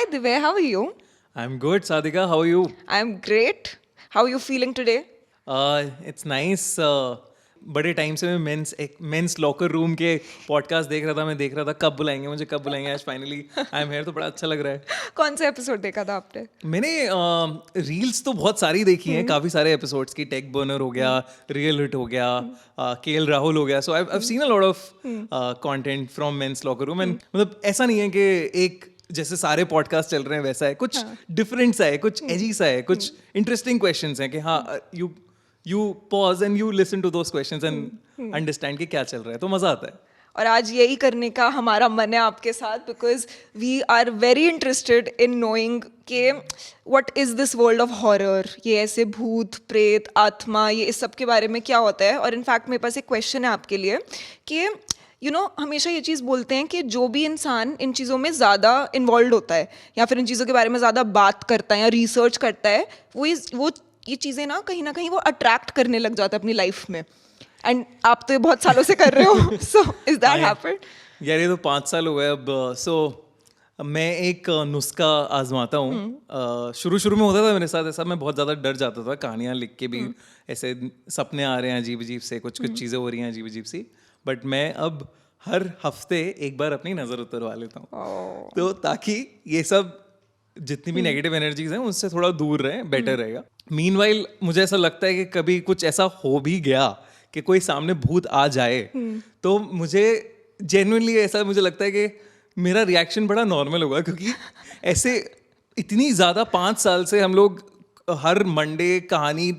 Hi Divya, how are you? I'm good, Sadhika. How are you? I'm great. How are you feeling today? It's nice. बड़े time से मैं mains locker room के podcast देख रहा था. मैं देख रहा था कब बुलाएंगे. आज फाइनली आई एम हियर, तो बड़ा अच्छा लग रहा है. कौन सा एपिसोड देखा था आपने? मैंने रील्स तो बहुत सारी देखी हैं, काफ़ी सारे एपिसोड्स की. टेक बर्नर हो गया, रियल हिट हो गया, केएल राहुल हो गया. So I seen a lot of content from men's locker room. And मतलब ऐसा नहीं है कि एक जैसे सारे पॉडकास्ट चल रहे हैं वैसा है. कुछ डिफरेंट सा है, कुछ एजी सा है, कुछ इंटरेस्टिंग क्वेश्चंस हैं कि हाँ you pause and you listen to those questions and understand कि क्या चल रहा है, तो मज़ा आता है. और आज यही करने का हमारा मन है आपके साथ, because we are very interested in knowing कि what is this world of horror. ये ऐसे भूत प्रेत आत्मा, ये इस सब के बारे में क्या होता है. और इनफैक्ट मेरे पास एक क्वेश्चन है आपके लिए कि हमेशा ये चीज़ बोलते हैं कि जो भी इंसान इन चीज़ों में ज़्यादा इन्वॉल्व होता है या फिर इन चीज़ों के बारे में ज़्यादा बात करता है या रिसर्च करता है, वो ये चीज़ें ना कहीं वो अट्रैक्ट करने लग जाता है अपनी लाइफ में. एंड आप तो ये बहुत सालों से कर रहे हो. So is that happened? यार ये तो 5 साल हो गए अब. सो मैं एक नुस्खा आजमाता हूँ. शुरू में होता था मेरे साथ ऐसा, मैं बहुत ज़्यादा डर जाता था कहानियाँ लिख के भी. ऐसे सपने आ रहे हैं अजीब अजीब से, कुछ चीज़ें हो रही हैं अजीब अजीब सी. बट मैं अब हर हफ्ते एक बार अपनी नज़र उतरवा लेता हूँ. तो ताकि ये सब जितनी भी नेगेटिव एनर्जीज हैं उनसे थोड़ा दूर रहें, बेटर रहेगा. मीनवाइल मुझे ऐसा लगता है कि कभी कुछ ऐसा हो भी गया कि कोई सामने भूत आ जाए, तो मुझे जेन्युइनली ऐसा मुझे लगता है कि मेरा रिएक्शन बड़ा नॉर्मल होगा. क्योंकि ऐसे इतनी ज़्यादा 5 साल से हम लोग हर मंडे कहानी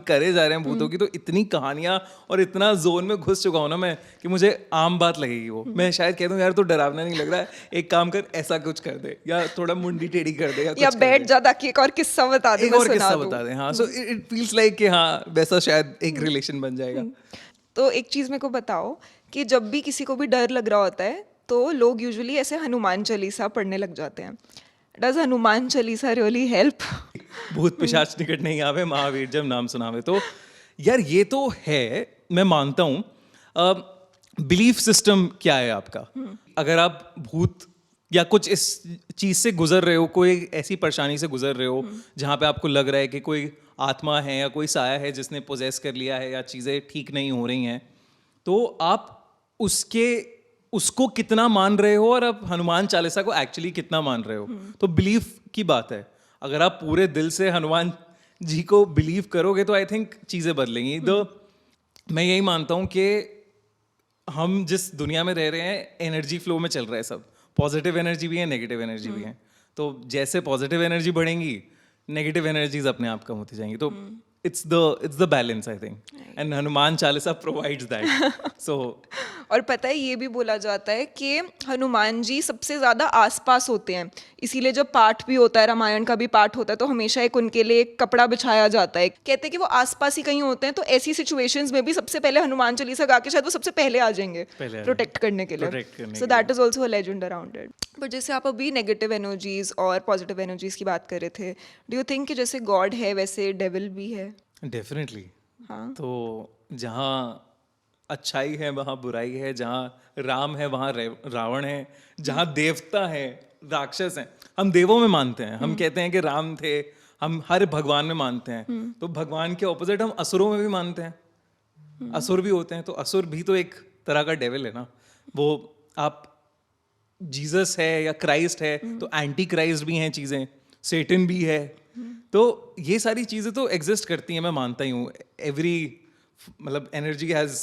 करे जा रहे हैं भूतों की, तो इतनी कहानियाँ और इतना जोन में घुस चुका हूँ ना मैं कि मुझे आम बात लगेगी वो. मैं शायद कह दूँ यार तो डरावना नहीं लग रहा है, एक काम कर ऐसा कुछ कर दे, या थोड़ा मुंडी टेढ़ी कर दे, या बैठ जा ताकि एक और किस्सा बता दे, एक और किस्सा बता दे. हाँ, सो इट फील्स लाइक कि हाँ वैसा शायद एक रिलेशन बन जाएगा. तो एक चीज़ मेरे को बताओ कि जब भी किसी को भी डर लग रहा होता है तो लोग यूजुअली ऐसे हनुमान चालीसा पढ़ने लग जाते हैं. Does Hanuman Chalisa really help? भूत पिशाच निकट नहीं आवे, महावीर जब नाम सुनावे. तो यार ये तो है, मैं मानता हूँ. बिलीफ सिस्टम क्या है आपका? अगर आप भूत या कुछ इस चीज़ से गुजर रहे हो, कोई ऐसी परेशानी से गुजर रहे हो जहाँ पे आपको लग रहा है कि कोई आत्मा है या कोई साया है जिसने पोजेस कर लिया है या चीज़ें ठीक नहीं हो रही हैं, तो आप उसको कितना मान रहे हो और आप हनुमान चालीसा को एक्चुअली कितना मान रहे हो, तो बिलीफ की बात है. अगर आप पूरे दिल से हनुमान जी को बिलीव करोगे तो आई थिंक चीज़ें बदलेंगी. मैं यही मानता हूँ कि हम जिस दुनिया में रह रहे हैं एनर्जी फ्लो में चल रहा है सब. पॉजिटिव एनर्जी भी है, नेगेटिव एनर्जी भी है. तो जैसे पॉजिटिव एनर्जी बढ़ेंगी, नेगेटिव एनर्जीज अपने आप कम होती जाएंगी. तो it's the balance I think, and Hanuman Chalisa provides that. So और पता है ये भी बोला जाता है कि हनुमान जी सबसे ज़्यादा आसपास होते हैं, इसीलिए जब पाठ भी होता है, रामायण का भी पाठ होता है, तो हमेशा एक उनके लिए एक कपड़ा बिछाया जाता है. कहते हैं कि वो आसपास ही कहीं होते हैं, तो ऐसी सिचुएशंस में भी सबसे पहले हनुमान चालीसा गा के शायद वो सबसे पहले आ जाएंगे प्रोटेक्ट करने के लिए. So that is also a legend around it. But जैसे आप अभी नेगेटिव एनर्जीज और पॉजिटिव एनर्जीज की बात कर रहे थे, डू यू थिंक कि जैसे गॉड है वैसे डेविल भी है? डेफिनेटली. हाँ. तो जहाँ अच्छाई है वहाँ बुराई है, जहाँ राम है वहाँ रावण है, जहाँ देवता है राक्षस हैं. हम देवों में मानते हैं, हम कहते हैं कि राम थे, हम हर भगवान में मानते हैं. तो भगवान के ऑपोजिट हम असुरों में भी मानते हैं. असुर भी होते हैं, तो असुर भी तो एक तरह का डेविल है ना. वो आप जीसस है या क्राइस्ट है तो एंटी क्राइस्ट भी हैं चीज़ें, सेटन भी है. तो ये सारी चीज़ें तो एग्जिस्ट करती हैं, मैं मानता ही हूँ. एवरी मतलब energy has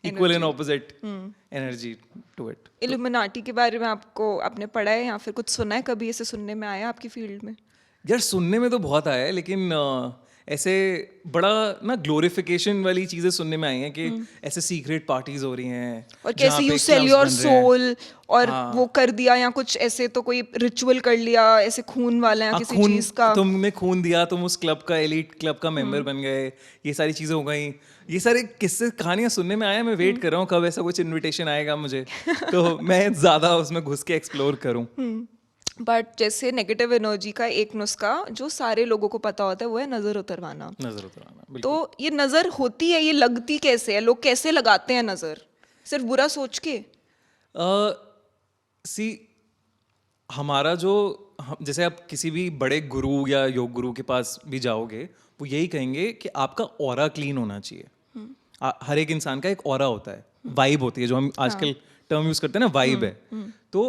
equal and opposite energy to it. Illuminati के बारे में आपने पढ़ा है या फिर कुछ सुना है कभी? ऐसे सुनने में आया आपकी फील्ड में? यार सुनने में तो बहुत आया है, लेकिन ऐसे बड़ा ना ग्लोरिफिकेशन वाली चीजें सुनने में आई हैं कि ऐसे सीक्रेट पार्टीज हो रही हैं और कैसे यू सेल योर सोल और वो कर दिया, या कुछ ऐसे तो कोई रिचुअल कर लिया ऐसे खून वाला या किसी चीज का, तुमने खून दिया, तुम उस क्लब का एलीट क्लब का मेंबर बन गए, ये सारी चीजें हो गई. ये सारे किस्से कहानियां सुनने में आया. मैं वेट कर रहा हूँ कब ऐसा कुछ इन्विटेशन आएगा मुझे, तो मैं ज्यादा उसमें घुस के एक्सप्लोर करूँ. बट जैसे नेगेटिव एनर्जी का एक नुस्खा जो सारे लोगों को पता होता है वो है नजर उतरवाना. तो ये नजर होती है, ये लगती कैसे है? लोग कैसे लगाते हैं नजर? सिर्फ बुरा सोच के? सी हमारा जो जैसे आप किसी भी बड़े गुरु या योग गुरु के पास भी जाओगे, वो यही कहेंगे कि आपका ऑरा क्लीन होना चाहिए। हर एक इंसान का एक ऑरा होता है, वाइब होती है, जो हम आजकल टर्म यूज करते हैं ना, वाइब है। तो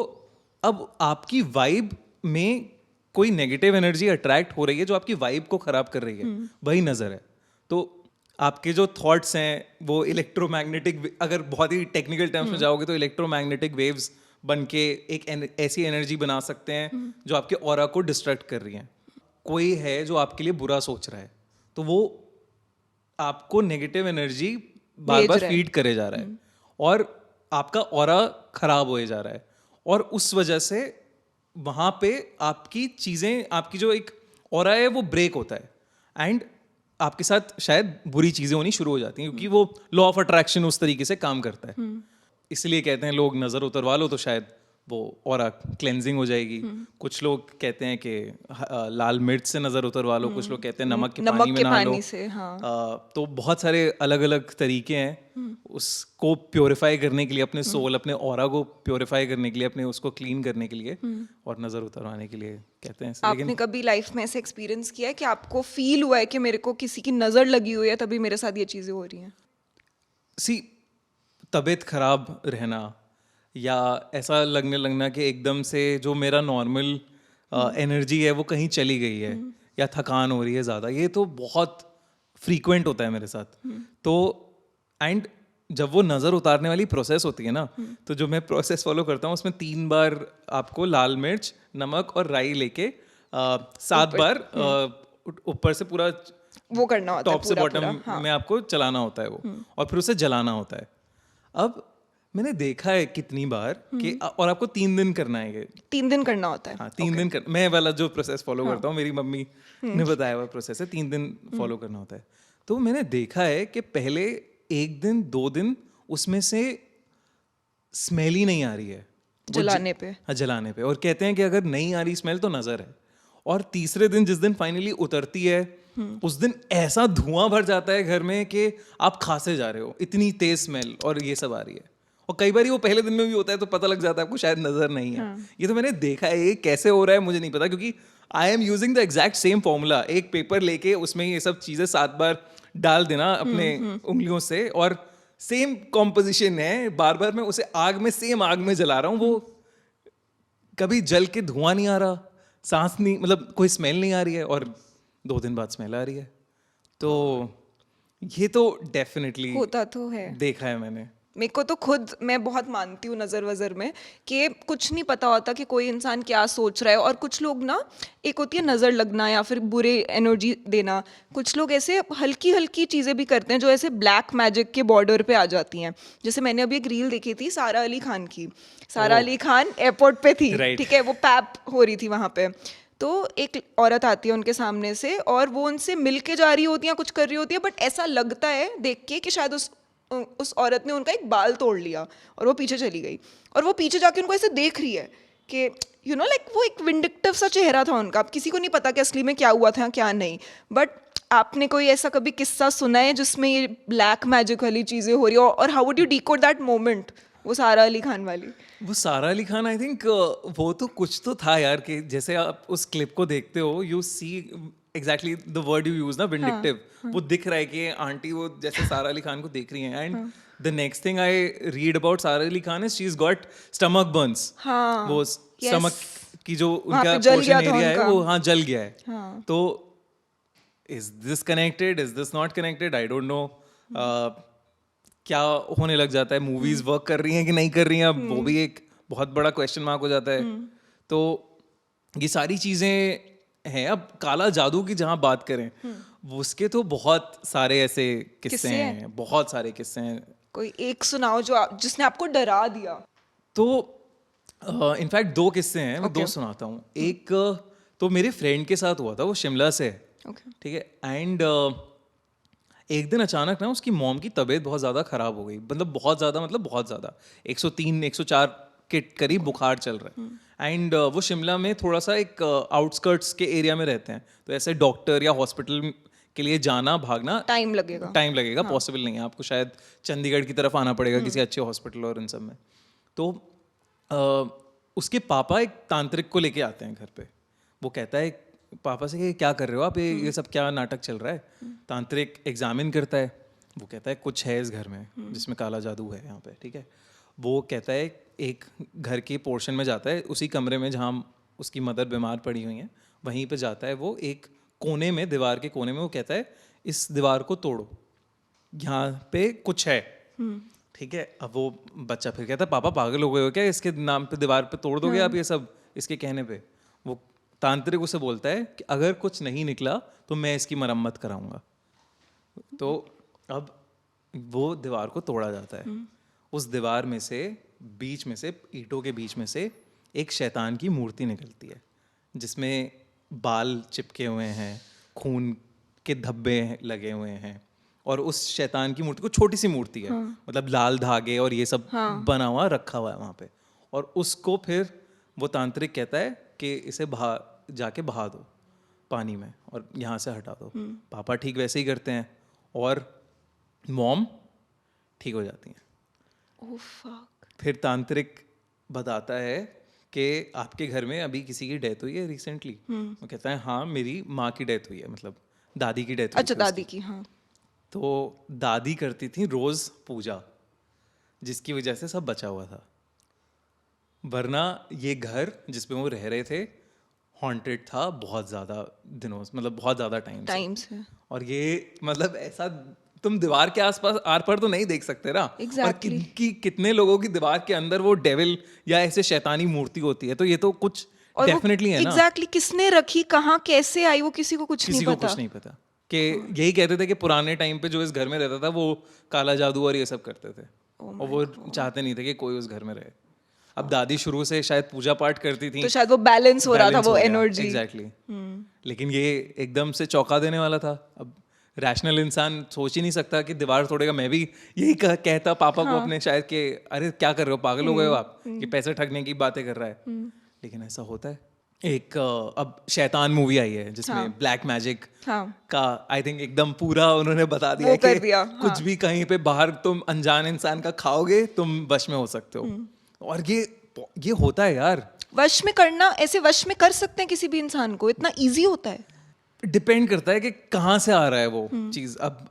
अब आपकी वाइब में कोई नेगेटिव एनर्जी अट्रैक्ट हो रही है जो आपकी वाइब को खराब कर रही है, वही नजर है। तो आपके जो थॉट्स हैं वो इलेक्ट्रोमैग्नेटिक, अगर बहुत ही टेक्निकल टर्म्स में जाओगे तो इलेक्ट्रोमैग्नेटिक वेव्स बन के एक ऐसी एनर्जी बना सकते हैं जो आपके ऑरा को डिस्ट्रैक्ट कर रही है। कोई है जो आपके लिए बुरा सोच रहा है, तो वो आपको नेगेटिव एनर्जी बार बार फीड करे जा रहा है और आपका ऑरा खराब होए जा रहा है, और उस वजह से वहां पे आपकी चीजें, आपकी जो एक ऑरा है वो ब्रेक होता है एंड आपके साथ शायद बुरी चीजें होनी शुरू हो जाती हैं, क्योंकि वो लॉ ऑफ अट्रैक्शन उस तरीके से काम करता है। इसलिए कहते हैं लोग नजर उतरवा लो तो शायद वो ऑरा क्लेंजिंग हो जाएगी। कुछ लोग कहते हैं कि लाल मिर्च से नजर उतरवा लो, कुछ लोग कहते हैं नमक के पानी में नहा लो। से, हाँ। तो बहुत सारे अलग अलग तरीके हैं उसको प्योरीफाई करने के लिए, अपने सोल, अपने ऑरा को प्योरीफाई करने के लिए, अपने उसको क्लीन करने के लिए और नजर उतरवाने के लिए कहते हैं। आपने कभी लाइफ में ऐसे एक्सपीरियंस किया है कि आपको फील हुआ है कि मेरे को किसी की नजर लगी हुई है तभी मेरे साथ ये चीजें हो रही हैं? तबीयत खराब रहना या ऐसा लगने लगना कि एकदम से जो मेरा नॉर्मल एनर्जी है वो कहीं चली गई है या थकान हो रही है ज़्यादा, ये तो बहुत फ्रीक्वेंट होता है मेरे साथ। तो एंड जब वो नज़र उतारने वाली प्रोसेस होती है ना, तो जो मैं प्रोसेस फॉलो करता हूँ उसमें 3 बार आपको लाल मिर्च, नमक और राई लेके 7 बार ऊपर से पूरा वो करना होता है, टॉप से बॉटम में आपको चलाना होता है वो, और फिर उसे जलाना होता है। अब मैंने देखा है कितनी बार कि, और आपको 3 दिन करना है ये। 3 दिन करना होता है? हाँ, 3 दिन कर, मैं वाला जो प्रोसेस फॉलो करता हूँ, मेरी मम्मी ने बताया हुआ प्रोसेस है, 3 दिन फॉलो करना होता है। तो मैंने देखा है कि पहले 1 दिन 2 दिन उसमें से स्मेल ही नहीं आ रही है जलाने पे। हाँ, जलाने पे, और कहते हैं कि अगर नहीं आ रही स्मेल तो नजर है। और तीसरे दिन जिस दिन फाइनली उतरती है, उस दिन ऐसा धुआं भर जाता है घर में कि आप खासे जा रहे हो, इतनी तेज स्मेल और ये सब आ रही है। और कई बार वो पहले दिन में भी होता है तो पता लग जाता है आपको शायद नजर नहीं है। ये तो मैंने देखा है, ये कैसे हो रहा है मुझे नहीं पता, क्योंकि I am using the exact same formula. एक पेपर लेके उसमें ये सब चीजें 7 बार डाल देना अपने उंगलियों से, और सेम कॉम्पोजिशन है, बार बार मैं उसे आग में, सेम आग में जला रहा हूँ, वो कभी जल के धुआं नहीं आ रहा, सांस नहीं, मतलब कोई स्मेल नहीं आ रही है, और 2 दिन बाद स्मेल आ रही है। तो ये तो डेफिनेटली होता तो है, देखा है मैंने। मेरे को तो खुद, मैं बहुत मानती हूँ नज़र वज़र में कि कुछ नहीं पता होता कि कोई इंसान क्या सोच रहा है। और कुछ लोग ना, एक होती है नज़र लगना या फिर बुरे एनर्जी देना, कुछ लोग ऐसे हल्की हल्की चीज़ें भी करते हैं जो ऐसे ब्लैक मैजिक के बॉर्डर पे आ जाती हैं। जैसे मैंने अभी एक रील देखी थी सारा अली खान की। सारा अली खान एयरपोर्ट पे थी, ठीक है, वो पैप हो रही थी वहाँ पे। तो एक औरत आती है उनके सामने से और वो उनसे मिल के जा रही होती है, कुछ कर रही होती है, बट ऐसा लगता है देख के कि शायद उस औरत ने उनका एक बाल तोड़ लिया और वो पीछे चली गई। और वो पीछे जाके उनको ऐसे देख रही है कि यू नो लाइक वो एक विंडिक्टिव सा चेहरा था उनका। अब किसी को नहीं पता कि असली में क्या हुआ था क्या नहीं, बट आपने कोई ऐसा कभी किस्सा सुना है जिसमें ये ब्लैक मैजिक वाली चीज़ें हो रही हो, और how would you decode that moment? वो सारा अली खान वाली, वो सारा अली खान, आई थिंक वो तो कुछ तो था यार, कि जैसे आप उस क्लिप को देखते हो, you see exactly the word you use ना, विंडिक्टिव। वो दिख रहा है कि आंटी वो जैसे सारा अली खान को देख रही है। And the next thing I read about Sara Ali Khan is she is got stomach burns. वो स्टमक की जो उनका पोर्शन एरिया है वो हाँ जल गया है। तो is this connected, is this not connected, I don't know. क्या होने लग जाता है, मूवीज वर्क कर रही हैं कि नहीं कर रही हैं, अब वो भी एक बहुत बड़ा क्वेश्चन मार्क हो जाता है। तो ये सारी चीजें हैं। अब काला जादू की जहां बात करें, उसके तो बहुत सारे ऐसे किस्से हैं, बहुत सारे किस्से हैं। कोई एक सुनाओ जो जिसने आपको डरा दिया। तो इनफैक्ट 2 किस्से हैं, मैं 2 सुनाता हूँ। एक तो मेरे फ्रेंड के साथ हुआ था, वो शिमला से है, ठीक है। एंड एक दिन अचानक ना उसकी मॉम की तबीयत बहुत ज़्यादा ख़राब हो गई, मतलब बहुत ज़्यादा 103 104 के करीब बुखार चल रहा है। एंड वो शिमला में थोड़ा सा एक आउटस्कर्ट्स के एरिया में रहते हैं, तो ऐसे डॉक्टर या हॉस्पिटल के लिए जाना भागना टाइम लगेगा, पॉसिबल नहीं है। आपको शायद चंडीगढ़ की तरफ आना पड़ेगा किसी अच्छे हॉस्पिटल और इन सब में। तो उसके पापा एक तांत्रिक को लेके आते हैं घर पे। वो कहता है पापा से कि क्या कर रहे हो आप, ये सब क्या नाटक चल रहा है। तांत्रिक एग्जामिन करता है, वो कहता है कुछ है इस घर में जिसमें काला जादू है यहाँ पे, ठीक है। वो कहता है एक घर के पोर्शन में जाता है, उसी कमरे में जहाँ उसकी मदर बीमार पड़ी हुई हैं, वहीं पे जाता है वो, एक कोने में, दीवार के कोने में, वो कहता है इस दीवार को तोड़ो, यहाँ पे कुछ है, ठीक है। अब वो बच्चा फिर कहता है पापा पागल हो गए हो क्या, इसके नाम पे दीवार पे तोड़ दोगे आप ये सब, इसके कहने पे। वो तांत्रिक उसे बोलता है कि अगर कुछ नहीं निकला तो मैं इसकी मरम्मत कराऊंगा। तो अब वो दीवार को तोड़ा जाता है। उस दीवार में से, बीच में से, ईंटों के बीच में से एक शैतान की मूर्ति निकलती है, जिसमें बाल चिपके हुए हैं, खून के धब्बे लगे हुए हैं, और उस शैतान की मूर्ति को, छोटी सी मूर्ति है, मतलब लाल धागे और ये सब बना हुआ रखा हुआ है वहाँ पे। और उसको फिर वो तांत्रिक कहता है कि इसे जाके बहा दो पानी में और यहाँ से हटा दो। पापा ठीक वैसे ही करते हैं और मॉम ठीक हो जाती हैं। Oh fuck. फिर तांत्रिक बताता है कि आपके घर में अभी किसी की डेथ हुई है रिसेंटली। वो कहता है हाँ मेरी माँ की डेथ हुई है, मतलब दादी की डेथ हुई अच्छा, थी दादी उसकी। की, हाँ। तो दादी करती थी रोज पूजा, जिसकी वजह से सब बचा हुआ था, वरना ये घर जिसपे वो रह रहे थे हॉन्टेड था बहुत ज़्यादा दिनों, मतलब बहुत ज़्यादा टाइम से। और ये मतलब ऐसा तुम दीवार के आसपास आर पार तो नहीं देख सकते ना। Exactly. और कितने लोगों की दीवार के अंदर वो डेविल या ऐसे शैतानी मूर्ति होती है, तो ये तो कुछ डेफिनेटली है ना। एग्जैक्टली किसने रखी, कहाँ कैसे आई, वो किसी को कुछ नहीं पता। कुछ नहीं पता कि यही कहते थे कि पुराने टाइम पे जो इस घर में रहता था वो काला जादू और ये सब करते थे, और वो चाहते नहीं थे कि कोई उस घर में रहे। अब दादी शुरू से शायद पूजा पाठ करती थी, तो शायद वो बैलेंस हो रहा था, वो एनर्जी। एग्जैक्टली। लेकिन ये एकदम से चौंका देने वाला था। अब रैशनल इंसान सोच ही नहीं सकता कि दीवार तोड़ेगा। मैं भी यही कहता पापा को अपने शायद कि अरे क्या कर रहे हो, पागल हो गए हो आप, कि पैसे ठगने की बातें कर रहा है। लेकिन ऐसा होता है। एक अब शैतान मूवी आई है जिसमें ब्लैक मैजिक का आई थिंक एकदम पूरा उन्होंने बता दिया कि कुछ भी कहीं पे बाहर तुम अनजान इंसान का खाओगे तुम वश में हो सकते हो। और ये होता है यार, वश में करना, ऐसे वश में कर सकते हैं किसी भी इंसान को, इतना इजी होता है। डिपेंड करता है कि कहाँ से आ रहा है वो चीज। अब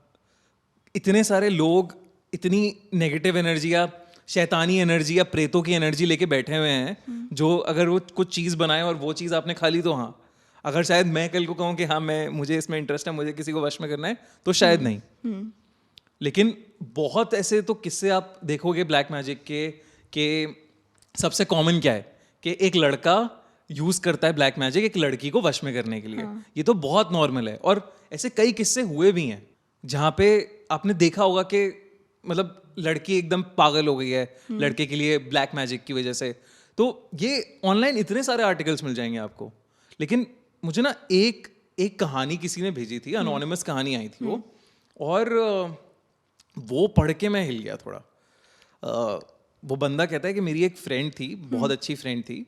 इतने सारे लोग इतनी नेगेटिव एनर्जी या शैतानी एनर्जी या प्रेतों की एनर्जी लेके बैठे हुए हैं, जो अगर वो कुछ चीज बनाए और वो चीज आपने खा ली तो हाँ। अगर शायद मैं कल को कहूँ कि हाँ मुझे इसमें इंटरेस्ट है, मुझे किसी को वश में करना है, तो शायद नहीं। लेकिन बहुत ऐसे तो किस्से आप देखोगे ब्लैक मैजिक के सबसे कॉमन क्या है कि एक लड़का यूज करता है ब्लैक मैजिक एक लड़की को वश में करने के लिए। ये तो बहुत नॉर्मल है, और ऐसे कई किस्से हुए भी हैं जहाँ पे आपने देखा होगा कि मतलब लड़की एकदम पागल हो गई है लड़के के लिए ब्लैक मैजिक की वजह से। तो ये ऑनलाइन इतने सारे आर्टिकल्स मिल जाएंगे आपको। लेकिन मुझे ना एक कहानी किसी ने भेजी थी, अनोनिमस कहानी आई थी वो, और वो पढ़ के मैं हिल गया थोड़ा। वो बंदा कहता है कि मेरी एक फ्रेंड थी, बहुत अच्छी फ्रेंड थी,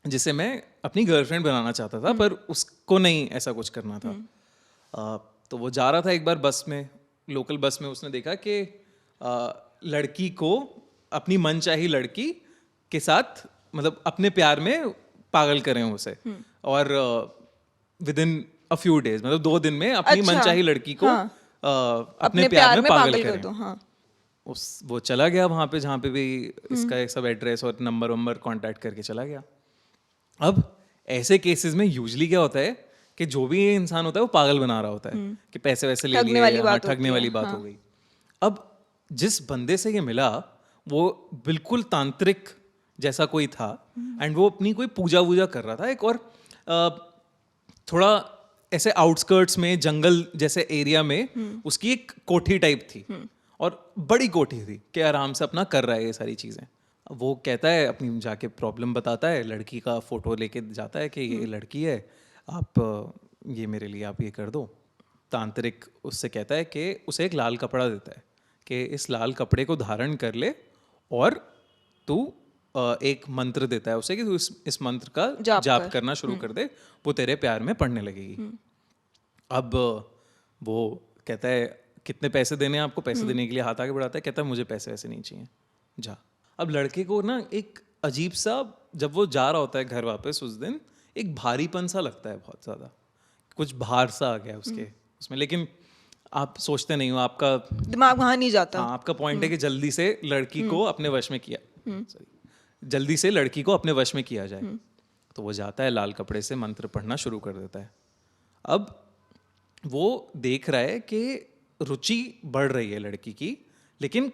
जिसे मैं अपनी गर्लफ्रेंड बनाना चाहता था, पर उसको नहीं ऐसा कुछ करना था। तो वो जा रहा था एक बार बस में, लोकल बस में, उसने देखा कि लड़की को, अपनी मनचाही लड़की के साथ, मतलब अपने प्यार में पागल करें उसे, और with in a few days, मतलब 2 दिन में अपनी मनचाही लड़की को अपने प्यार में पागल करें। वो चला गया वहाँ पे जहाँ पे भी इसका सब एड्रेस और नंबर कांटेक्ट करके चला गया। अब ऐसे केसेस में यूजली क्या होता है कि जो भी इंसान होता है वो पागल बना रहा होता है कि पैसे वैसे ले लिए, ठगने वाली बात हो गई। अब जिस बंदे से ये मिला वो बिल्कुल तांत्रिक जैसा कोई था, एंड वो अपनी कोई पूजा वूजा कर रहा था एक, और थोड़ा ऐसे आउटस्कर्ट्स में जंगल जैसे एरिया में उसकी एक कोठी टाइप थी, और बड़ी कोठी थी कि आराम से अपना कर रहा है ये सारी चीज़ें। वो कहता है, अपनी जाके प्रॉब्लम बताता है, लड़की का फोटो लेके जाता है कि ये लड़की है, आप ये मेरे लिए आप ये कर दो। तांत्रिक उससे कहता है कि उसे एक लाल कपड़ा देता है कि इस लाल कपड़े को धारण कर ले, और तू एक मंत्र देता है उसे कि तू इस मंत्र का जाप करना शुरू कर दे, वो तेरे प्यार में पड़ने लगेगी। अब वो कहता है कितने पैसे देने हैं आपको? पैसे देने के लिए हाथ आगे बढ़ाता है, कहता है मुझे पैसे वैसे नहीं चाहिए, जा। अब लड़के को ना एक अजीब सा, जब वो जा रहा होता है घर वापस उस दिन, एक भारीपन सा लगता है बहुत ज़्यादा, कुछ भार सा आ गया उसके उसमें। लेकिन आप सोचते नहीं हो, आपका दिमाग वहाँ नहीं जाता। हाँ, आपका पॉइंट है कि जल्दी से लड़की को अपने वश में किया, सॉरी, जल्दी से लड़की को अपने वश में किया जाए। तो वो जाता है, लाल कपड़े से मंत्र पढ़ना शुरू कर देता है। अब वो देख रहा है कि रुचि बढ़ रही है लड़की की, लेकिन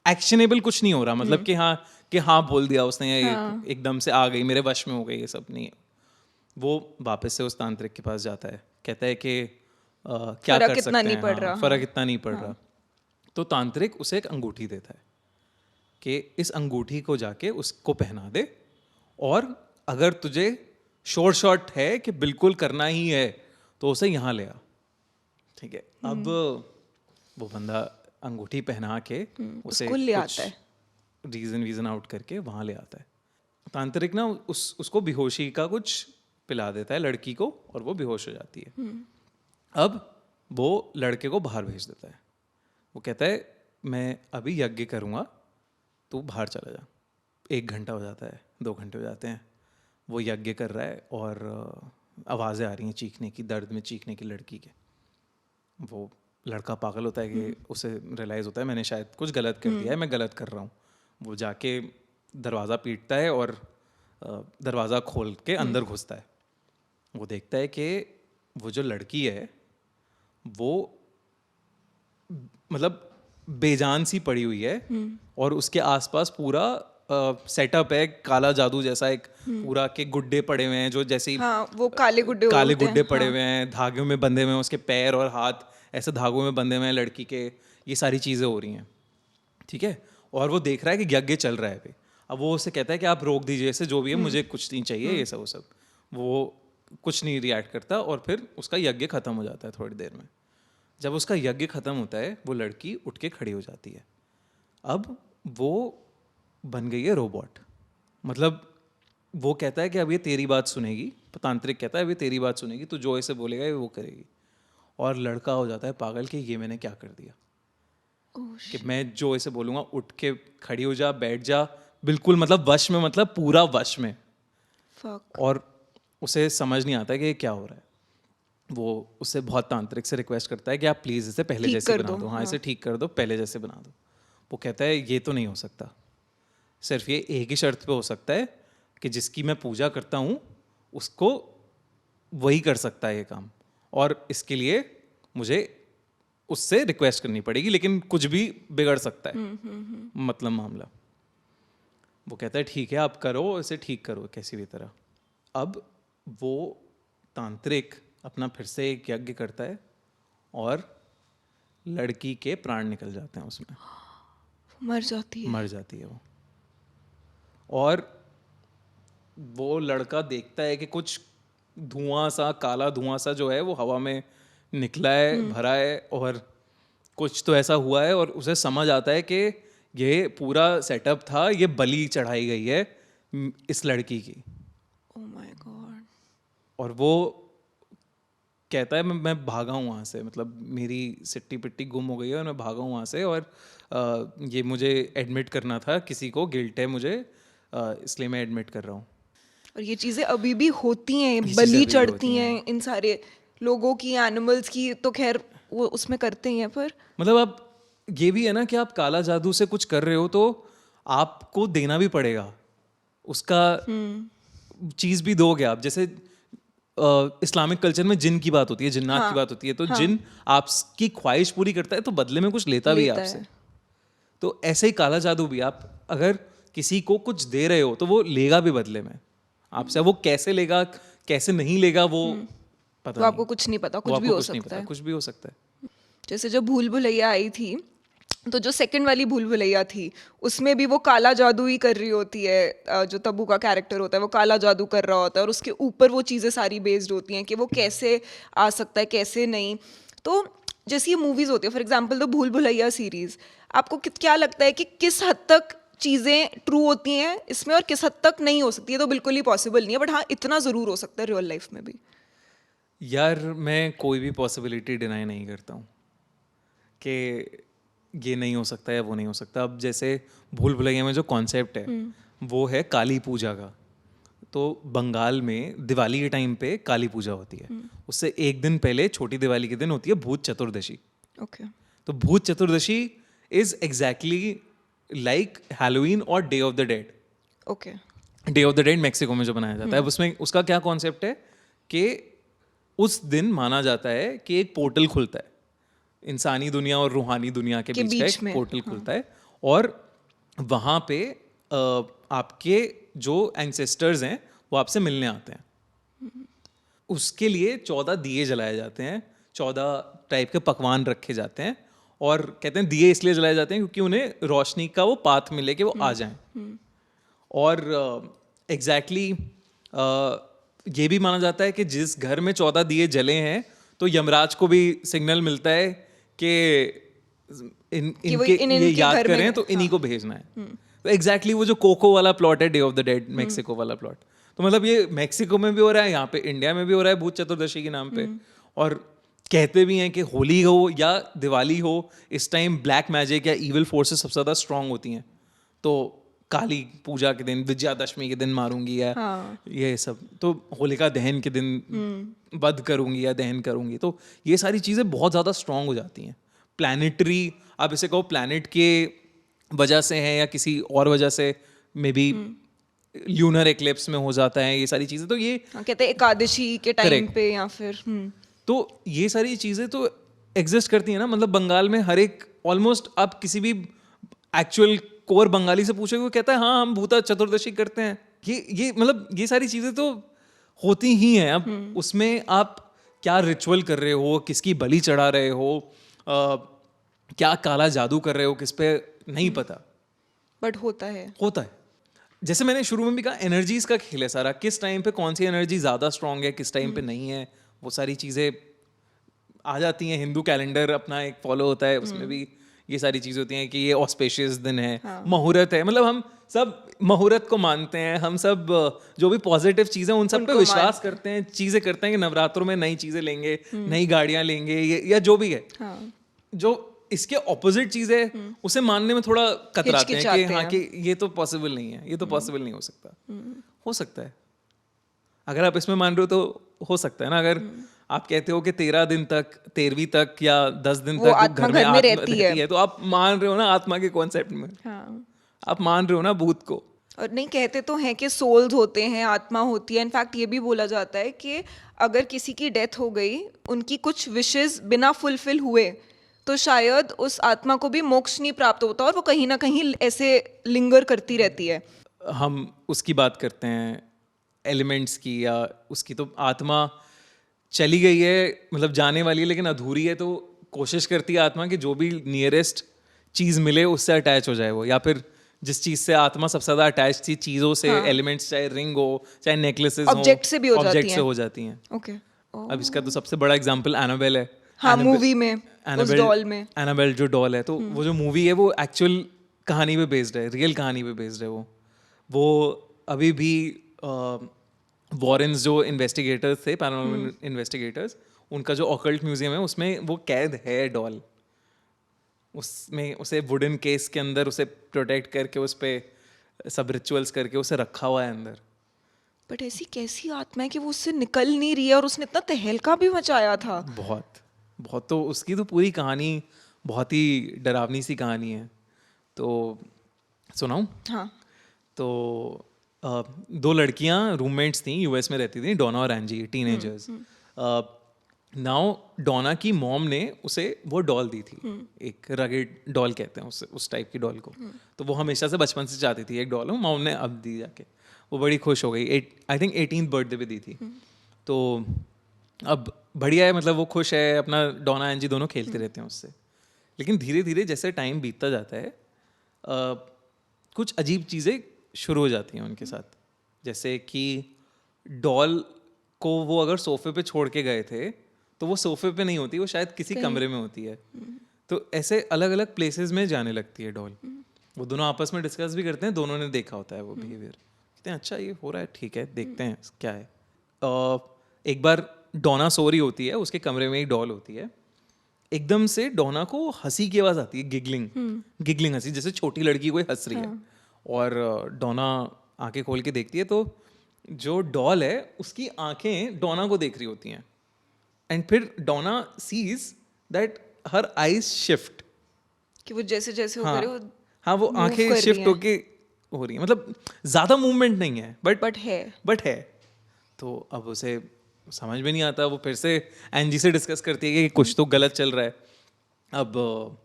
एक्शनेबल कुछ नहीं हो रहा, मतलब कि हाँ बोल दिया उसने, या एकदम से आ गई, मेरे वश में हो गई, ये सब नहीं है। वो वापस से उस तांत्रिक के पास जाता है, कहता है कि क्या फर्क कर इतना सकते नहीं हैं, पड़ हाँ, रहा, फर्क इतना नहीं पड़ रहा। तो तांत्रिक उसे एक अंगूठी देता है कि इस अंगूठी को जाके उसको पहना दे, और अगर तुझे श्योर शॉट है कि बिल्कुल करना ही है तो उसे यहाँ ले आ। ठीक है, अब वो बंदा अंगूठी पहना के उसे उसको ले कुछ आता है। रीजन आउट करके वहाँ ले आता है। तांत्रिक ना उसको बेहोशी का कुछ पिला देता है लड़की को, और वो बेहोश हो जाती है। अब वो लड़के को बाहर भेज देता है। वो कहता है मैं अभी यज्ञ करूँगा, तू बाहर चला जा। 1 घंटा हो जाता है, 2 घंटे हो जाते हैं, वो यज्ञ कर रहा है और आवाज़ें आ रही हैं चीखने की, दर्द में चीखने की लड़की के। वो लड़का पागल होता है कि उसे रियलाइज़ होता है मैंने शायद कुछ गलत कर दिया है, मैं गलत कर रहा हूँ। वो जाके दरवाज़ा पीटता है और दरवाज़ा खोल के अंदर घुसता है। वो देखता है कि वो जो लड़की है वो मतलब बेजान सी पड़ी हुई है, और उसके आसपास पूरा सेटअप है काला जादू जैसा, एक पूरा के गुड्डे पड़े हुए हैं, जो जैसे हाँ, वो काले गुड्डे होते हैं, पड़े हुए हैं, धागे में बंधे हुए हैं, उसके पैर और हाथ ऐसे धागों में बंधे हुए हैं लड़की के। ये सारी चीज़ें हो रही हैं, ठीक है। और वो देख रहा है कि यज्ञ चल रहा है अभी। अब वो उसे कहता है कि आप रोक दीजिए इसे, जो भी है, मुझे कुछ नहीं चाहिए, ये सब वो सब। वो कुछ नहीं रिएक्ट करता, और फिर उसका यज्ञ खत्म हो जाता है थोड़ी देर में। जब उसका यज्ञ खत्म होता है, वो लड़की उठ के खड़ी हो जाती है। अब वो बन गई है रोबोट। मतलब वो कहता है कि अब ये तेरी बात सुनेगी, तांत्रिक कहता है अब ये तेरी बात सुनेगी, तो जो इसे बोलेगा ये वो करेगी। और लड़का हो जाता है पागल कि ये मैंने क्या कर दिया, कि मैं जो इसे बोलूँगा उठ के खड़ी हो जा, बैठ जा, बिल्कुल मतलब वश में, मतलब पूरा वश में। Fuck. और उसे समझ नहीं आता कि ये क्या हो रहा है। वो उससे बहुत तांत्रिक से रिक्वेस्ट करता है कि आप प्लीज़ इसे पहले ठीक जैसे कर बना दो, दो, हाँ हाँ। इसे ठीक कर दो, पहले जैसे बना दो। वो कहता है ये तो नहीं हो सकता, सिर्फ ये एक ही शर्त पे हो सकता है कि जिसकी मैं पूजा करता हूँ उसको वही कर सकता है ये काम, और इसके लिए मुझे उससे रिक्वेस्ट करनी पड़ेगी, लेकिन कुछ भी बिगड़ सकता है मतलब मामला। वो कहता है ठीक है आप करो, इसे ठीक करो कैसी भी तरह। अब वो तांत्रिक अपना फिर से एक यज्ञ करता है, और लड़की के प्राण निकल जाते हैं उसमें, मर जाती है। मर जाती है वो। और वो लड़का देखता है कि कुछ धुआं सा, काला धुआं सा जो है वो हवा में निकला है, भरा है, और कुछ तो ऐसा हुआ है, और उसे समझ आता है कि ये पूरा सेटअप था, ये बलि चढ़ाई गई है इस लड़की की। Oh my God. और वो कहता है मैं भागा हूँ वहाँ से, मतलब मेरी सिट्टी पिट्टी गुम हो गई है और मैं भागा हूँ वहाँ से, और ये मुझे एडमिट करना था, किसी को गिल्ट है मुझे, इसलिए मैं एडमिट कर रहा हूँ। और ये चीजें अभी भी होती हैं, चीज़ें बलि अभी भी चढ़ती होती हैं इन सारे लोगों की, एनिमल्स की, तो खैर वो उसमें करते ही हैं, पर मतलब अब ये भी है ना कि आप काला जादू से कुछ कर रहे हो तो आपको देना भी पड़ेगा, उसका चीज़ भी दोगे आप। जैसे इस्लामिक कल्चर में जिन की बात होती है, जिन्नात की बात होती है, तो जिन आपकी ख्वाहिश पूरी करता है तो बदले में कुछ लेता भी है लेता आपसे। है। तो ऐसे ही काला जादू भी, आप अगर किसी को कुछ दे रहे हो तो वो लेगा भी बदले में आपसे। वो कैसे लेगा कैसे नहीं लेगा वो पता वो आपको नहीं, कुछ नहीं पता, वो कुछ भी आपको हो कुछ नहीं सकता पता, है। कुछ भी हो सकता है। जैसे जब भूल भुलैया आई थी, तो जो सेकंड वाली भूल भुलैया थी उसमें भी वो काला जादू ही कर रही होती है, जो तब्बू का कैरेक्टर होता है वो काला जादू कर रहा होता है, और उसके ऊपर वो चीज़ें सारी बेस्ड होती हैं कि वो कैसे आ सकता है कैसे नहीं। तो जैसे ये मूवीज़ होती है, फॉर एग्जाम्पल द भूल भुलैया सीरीज़, आपको क्या लगता है कि किस हद तक चीज़ें ट्रू होती हैं इसमें और किस हद तक नहीं हो सकती है? तो बिल्कुल ही पॉसिबल नहीं है, बट हाँ इतना ज़रूर हो सकता है रियल लाइफ में भी। यार मैं कोई भी पॉसिबिलिटी डिनाई नहीं करता हूँ कि ये नहीं हो सकता या वो नहीं हो सकता। अब जैसे भूल भुलैया में जो कॉन्सेप्ट है वो है काली पूजा का। तो बंगाल में दिवाली के टाइम पे काली पूजा होती है। उससे एक दिन पहले छोटी दिवाली के दिन होती है भूत चतुर्दशी। ओके। तो भूत चतुर्दशी इज एग्जैक्टली लाइक हैलोवीन और day of the dead. Okay. Day of the dead Mexico में जो बनाया जाता है, उसमें उसका क्या कॉन्सेप्ट है कि उस दिन माना जाता है कि एक पोर्टल खुलता है, इंसानी दुनिया और रूहानी दुनिया के बीच का एक पोर्टल खुलता है, और वहाँ पे आपके जो एंसेस्टर्स हैं वो आपसे मिलने आते हैं। उसके लिए 14 दिए जलाए जाते हैं, 14 टाइप के पकवान रखे जाते हैं, और कहते हैं दिए इसलिए जलाए जाते हैं क्योंकि उन्हें रोशनी का वो पाथ मिले कि वो आ जाएं। और एग्जैक्टली ये भी माना जाता है कि जिस घर में 14 दिए जले हैं तो यमराज को भी सिग्नल मिलता है कि ये याद करें तो इन्हीं को भेजना है। तो एग्जैक्टली वो जो कोको वाला प्लॉट है, day of the dead Mexico वाला प्लॉट, तो मतलब ये मेक्सिको में भी हो रहा है, यहाँ पे इंडिया में भी हो रहा है भूत चतुर्दशी के नाम पे। और कहते भी हैं कि होली हो या दिवाली हो, इस टाइम ब्लैक मैजिक या इविल फोर्सेस सबसे ज़्यादा स्ट्रांग होती हैं। तो काली पूजा के दिन, विजयादशमी के दिन मारूंगी या ये सब, तो होलिका दहन के दिन वध करूंगी या दहन करूंगी, तो ये सारी चीज़ें बहुत ज़्यादा स्ट्रांग हो जाती हैं। प्लैनेटरी, आप इसे कहो प्लैनेट के वजह से है या किसी और वजह से, मे बी ल्यूनर एक्लिप्स में हो जाता है ये सारी चीज़ें। तो ये कहते हैं एकादशी के टाइम पे या फिर तो ये सारी चीज़ें तो एग्जिस्ट करती हैं ना। मतलब बंगाल में हर एक ऑलमोस्ट, आप किसी भी एक्चुअल कोर बंगाली से पूछोगे वो कहता है हाँ हम भूता चतुर्दशी करते हैं। ये मतलब ये सारी चीज़ें तो होती ही हैं। अब उसमें आप क्या रिचुअल कर रहे हो, किसकी बलि चढ़ा रहे हो, क्या काला जादू कर रहे हो किस पे, नहीं पता, बट होता है। जैसे मैंने शुरू में भी कहा, एनर्जीज का खेल है सारा। किस टाइम पे कौन सी एनर्जी ज़्यादा स्ट्रांग है, किस टाइम पे नहीं है, वो सारी चीज़ें आ जाती हैं। हिंदू कैलेंडर अपना एक फॉलो होता है, उसमें भी ये सारी चीज़ें होती हैं कि ये ऑस्पेशियस दिन है, मुहूर्त है। मतलब हम सब मुहूर्त को मानते हैं, हम सब जो भी पॉजिटिव चीज़ें उन सब पे विश्वास करते हैं, चीज़ें करते हैं कि नवरात्रों में नई चीज़ें लेंगे, नई गाड़ियाँ लेंगे, या जो भी है। जो इसके ऑपोजिट चीज़ है उसे मानने में थोड़ा कतराते हैं कि हाँ कि ये तो पॉसिबल नहीं है, ये तो पॉसिबल नहीं हो सकता। हो सकता है, अगर आप इसमें मान रहे हो तो हो सकता है ना। अगर आप कहते हो कि 13 दिन तक, 13वीं तक या 10 दिन तक आत्मा घर में आत्मा रहती है, तो आप मान रहे हो ना आत्मा के कॉन्सेप्ट में। आप मान रहे हो ना भूत को। और नहीं, कहते तो हैं कि सोल्स होते हैं, आत्मा होती है। इनफैक्ट ये भी बोला जाता है कि अगर किसी की डेथ हो गई, उनकी कुछ विशेस बिना फुलफिल हुए, तो शायद उस आत्मा को भी मोक्ष नहीं प्राप्त होता और वो कहीं ना कहीं ऐसे लिंगर करती रहती है। हम उसकी बात करते हैं एलिमेंट्स की, या उसकी तो आत्मा चली गई है, मतलब जाने वाली है लेकिन अधूरी है, तो कोशिश करती है आत्मा कि जो भी नियरेस्ट चीज़ मिले उससे अटैच हो जाए वो, या फिर जिस चीज़ से आत्मा सबसे ज़्यादा अटैच थी, चीज़ों से, एलिमेंट्स, चाहे रिंग हो, चाहे नेकलेसेस हो, ऑब्जेक्ट से भी हो जाती हैं। ओके। अब इसका तो सबसे बड़ा एग्जांपल एनाबेल है। हाँ, मूवी में उस डॉल में एनाबेल जो डॉल है, तो वो जो मूवी है वो एक्चुअल कहानी पे बेस्ड है, रियल कहानी पे बेस्ड है। वो अभी भी वॉरेन्स जो इन्वेस्टिगेटर्स थे, पैरानॉर्मल इन्वेस्टिगेटर्स, उनका जो ऑकल्ट म्यूजियम है उसमें वो कैद है डॉल। उसमें उसे वुडन केस के अंदर उसे प्रोटेक्ट करके उस पर सब रिचुअल्स करके उसे रखा हुआ है अंदर। बट ऐसी कैसी आत्मा है कि वो उससे निकल नहीं रही है, और उसने इतना तहलका भी मचाया था। बहुत बहुत, तो उसकी तो पूरी कहानी बहुत ही डरावनी सी कहानी है। तो सुनाऊं? हाँ। तो 2 लड़कियां रूममेट्स थी, यूएस में रहती थी, डोना और एंजी, टीनेजर्स। नाउ डोना की मॉम ने उसे वो डॉल दी थी, एक रगेड डॉल कहते हैं उसे, उस टाइप की डॉल को। तो वो हमेशा से बचपन से चाहती थी एक डॉल हो, मॉम ने अब दी जाके। वो बड़ी खुश हो गई, आई थिंक 18th बर्थडे पे दी थी। तो अब बढ़िया है, मतलब वो खुश है, अपना डोना एंजी दोनों खेलते रहते हैं उससे। लेकिन धीरे धीरे जैसे टाइम बीतता जाता है, कुछ अजीब चीज़ें शुरू हो जाती हैं उनके साथ। जैसे कि डॉल को वो अगर सोफे पे छोड़ के गए थे तो वो सोफे पे नहीं होती, वो शायद किसी कमरे में होती है। तो ऐसे अलग अलग प्लेसेस में जाने लगती है डॉल। वो दोनों आपस में डिस्कस भी करते हैं, दोनों ने देखा होता है वो बिहेवियर। कहते हैं अच्छा ये हो रहा है, ठीक है देखते हैं क्या है। एक बार डोना सो रही होती है, उसके कमरे में एक डॉल होती है। एकदम से डोना को हंसी की आवाज़ आती है, गिगलिंग हंसी, जैसे छोटी लड़की कोई हंस रही है। और डोना आंखें खोल के देखती है तो जो डॉल है उसकी आंखें डोना को देख रही होती हैं एंड फिर Donna sees that her eyes shift. कि वो जैसे जैसे वो हाँ करे वो हाँ वो move आंखें कर रही शिफ्ट हैं। होके हो रही हैं. मतलब ज़्यादा मूवमेंट नहीं है बट है। तो अब उसे समझ में नहीं आता. वो फिर से एंजी से डिस्कस करती है कि कुछ तो गलत चल रहा है. अब